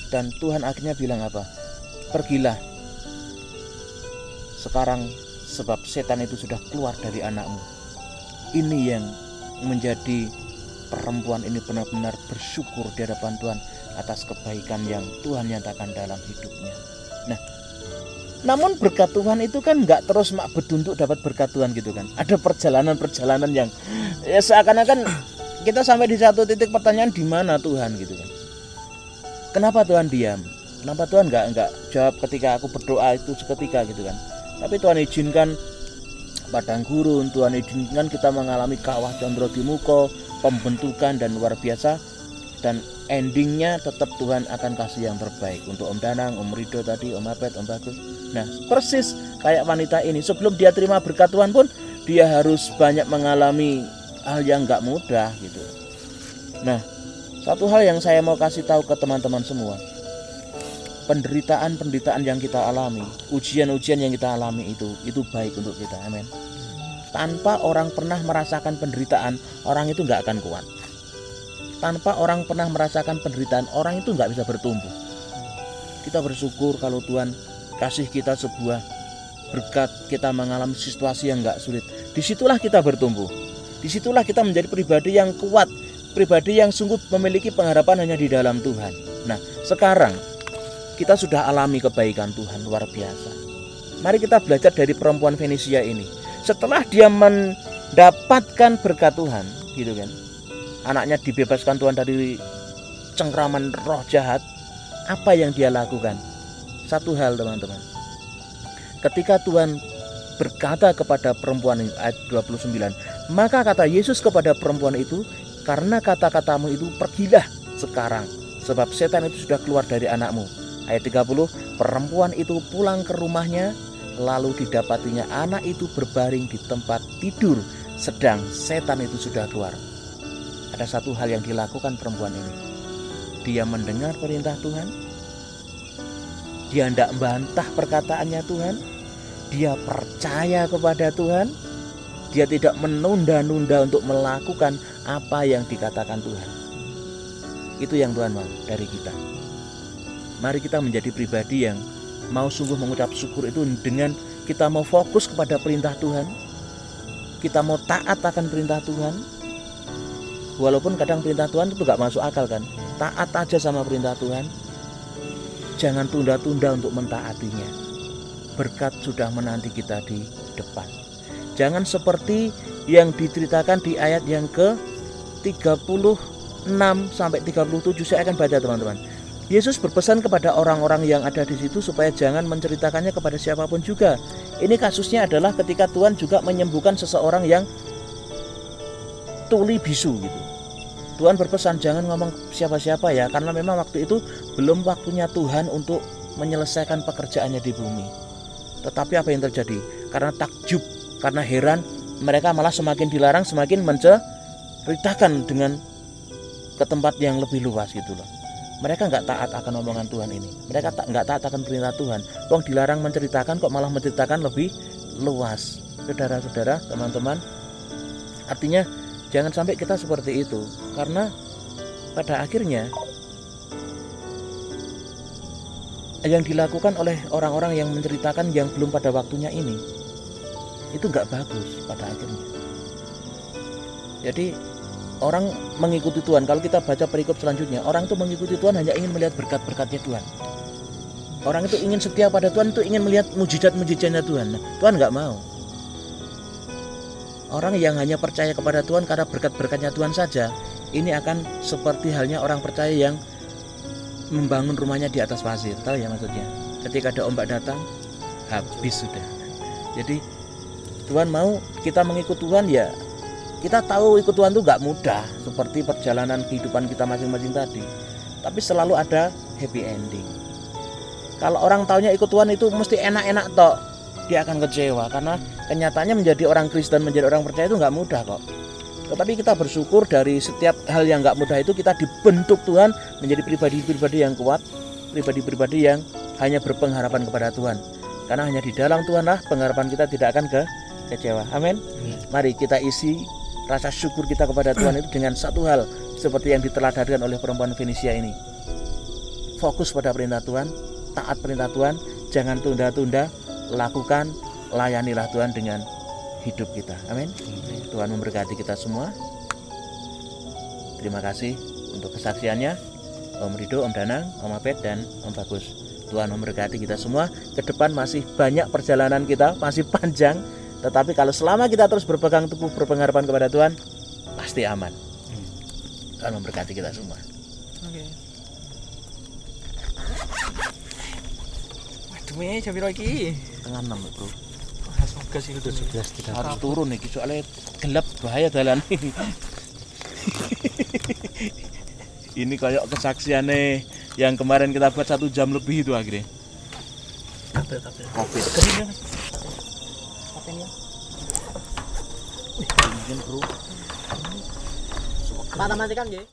B: Dan Tuhan akhirnya bilang apa? Pergilah sekarang, sebab setan itu sudah keluar dari anakmu. Ini yang menjadi perempuan ini benar-benar bersyukur di hadapan Tuhan atas kebaikan yang Tuhan nyatakan dalam hidupnya. Nah, namun berkat Tuhan itu kan nggak terus mak beduntuk dapat berkat Tuhan gitu kan. Ada perjalanan-perjalanan yang ya seakan-akan kita sampai di satu titik pertanyaan, di mana Tuhan gitu kan. Kenapa Tuhan diam? Kenapa Tuhan nggak jawab ketika aku berdoa itu seketika gitu kan. Tapi Tuhan izinkan padang gurun, Tuhan izinkan kita mengalami kawah condro di muka, pembentukan dan luar biasa. Dan endingnya tetap Tuhan akan kasih yang terbaik untuk Om Danang, Om Rido tadi, Om Apet, Om Bagus. Nah, persis kayak wanita ini, sebelum dia terima berkat Tuhan pun dia harus banyak mengalami hal yang nggak mudah gitu. Nah, satu hal yang saya mau kasih tahu ke teman-teman semua, penderitaan yang kita alami, ujian-ujian yang kita alami itu baik untuk kita, amin. Tanpa orang pernah merasakan penderitaan, orang itu nggak akan kuat. Tanpa orang pernah merasakan penderitaan, orang itu nggak bisa bertumbuh. Kita bersyukur kalau Tuhan kasih kita sebuah berkat, kita mengalami situasi yang nggak sulit. Disitulah kita bertumbuh. Disitulah kita menjadi pribadi yang kuat, pribadi yang sungguh memiliki pengharapan hanya di dalam Tuhan. Nah, sekarang kita sudah alami kebaikan Tuhan luar biasa. Mari kita belajar dari perempuan Fenisia ini. Setelah dia mendapatkan berkat Tuhan, gitu kan, anaknya dibebaskan Tuhan dari cengkraman roh jahat, apa yang dia lakukan? Satu hal teman-teman, ketika Tuhan berkata kepada perempuan ini, ayat 29, maka kata Yesus kepada perempuan itu, karena kata-katamu itu pergilah sekarang, sebab setan itu sudah keluar dari anakmu. Ayat 30, perempuan itu pulang ke rumahnya, lalu didapatinya anak itu berbaring di tempat tidur, sedang setan itu sudah keluar. Ada satu hal yang dilakukan perempuan ini. Dia mendengar perintah Tuhan. Dia tidak membantah perkataannya Tuhan. Dia percaya kepada Tuhan. Dia tidak menunda-nunda untuk melakukan apa yang dikatakan Tuhan. Itu yang Tuhan mau dari kita. Mari kita menjadi pribadi yang mau sungguh mengucap syukur itu dengan kita mau fokus kepada perintah Tuhan. Kita mau taat akan perintah Tuhan. Walaupun kadang perintah Tuhan itu gak masuk akal kan. Taat aja sama perintah Tuhan. Jangan tunda-tunda untuk mentaatinya. Berkat sudah menanti kita di depan. Jangan seperti yang diceritakan di ayat yang ke 36 sampai 37. Saya akan baca teman-teman. Yesus berpesan kepada orang-orang yang ada di situ supaya jangan menceritakannya kepada siapapun juga. Ini kasusnya adalah ketika Tuhan juga menyembuhkan seseorang yang tuli bisu gitu. Tuhan berpesan jangan ngomong siapa-siapa ya, karena memang waktu itu belum waktunya Tuhan untuk menyelesaikan pekerjaannya di bumi. Tetapi apa yang terjadi? Karena takjub, karena heran, mereka malah semakin dilarang, semakin menceritakan dengan ke tempat yang lebih luas gitu loh. Mereka nggak taat akan omongan Tuhan ini. Mereka nggak taat akan perintah Tuhan. Wong dilarang menceritakan kok malah menceritakan lebih luas. Saudara-saudara, teman-teman, artinya jangan sampai kita seperti itu, karena pada akhirnya yang dilakukan oleh orang-orang yang menceritakan yang belum pada waktunya ini itu nggak bagus pada akhirnya. Jadi orang mengikuti Tuhan, kalau kita baca perikop selanjutnya, orang itu mengikuti Tuhan hanya ingin melihat berkat-berkatnya Tuhan. Orang itu ingin setia pada Tuhan, itu ingin melihat mujizat-mujizatnya Tuhan. Nah, Tuhan nggak mau. Orang yang hanya percaya kepada Tuhan karena berkat-berkatnya Tuhan saja, ini akan seperti halnya orang percaya yang membangun rumahnya di atas pasir. Tahu ya maksudnya? Ketika ada ombak datang, habis sudah. Jadi Tuhan mau kita mengikut Tuhan, ya kita tahu ikut Tuhan itu gak mudah, seperti perjalanan kehidupan kita masing-masing tadi. Tapi selalu ada happy ending. Kalau orang taunya ikut Tuhan itu mesti enak-enak toh, dia akan kecewa, karena kenyataannya menjadi orang Kristen, menjadi orang percaya itu gak mudah kok. Tetapi kita bersyukur dari setiap hal yang gak mudah itu kita dibentuk Tuhan menjadi pribadi-pribadi yang kuat, pribadi-pribadi yang hanya berpengharapan kepada Tuhan. Karena hanya di dalam Tuhanlah pengharapan kita tidak akan kecewa. Amin. Mari kita isi rasa syukur kita kepada Tuhan itu dengan satu hal, seperti yang diteladankan oleh perempuan Fenisia ini. Fokus pada perintah Tuhan, taat perintah Tuhan, jangan tunda-tunda, lakukan, layanilah Tuhan dengan hidup kita. Amin. Tuhan memberkati kita semua. Terima kasih untuk kesaksiannya Om Rido, Om Danang, Om Apet, dan Om Bagus. Tuhan memberkati kita semua. Ke depan masih banyak perjalanan kita, masih panjang. Tetapi kalau selama kita terus berpegang teguh berpengharapan kepada Tuhan, pasti aman. Tuhan memberkati kita semua.
C: Oke. Waduh, jam berapa iki?
B: Tengah 6, Bro.
C: Gas itu
A: 17.30.
B: Harus turun nih, soalnya gelap bahaya jalan ini. Ini kayak kesaksiannya yang kemarin kita buat 1 jam lebih itu akhirnya. Covid.
D: Pak, matikan nggih.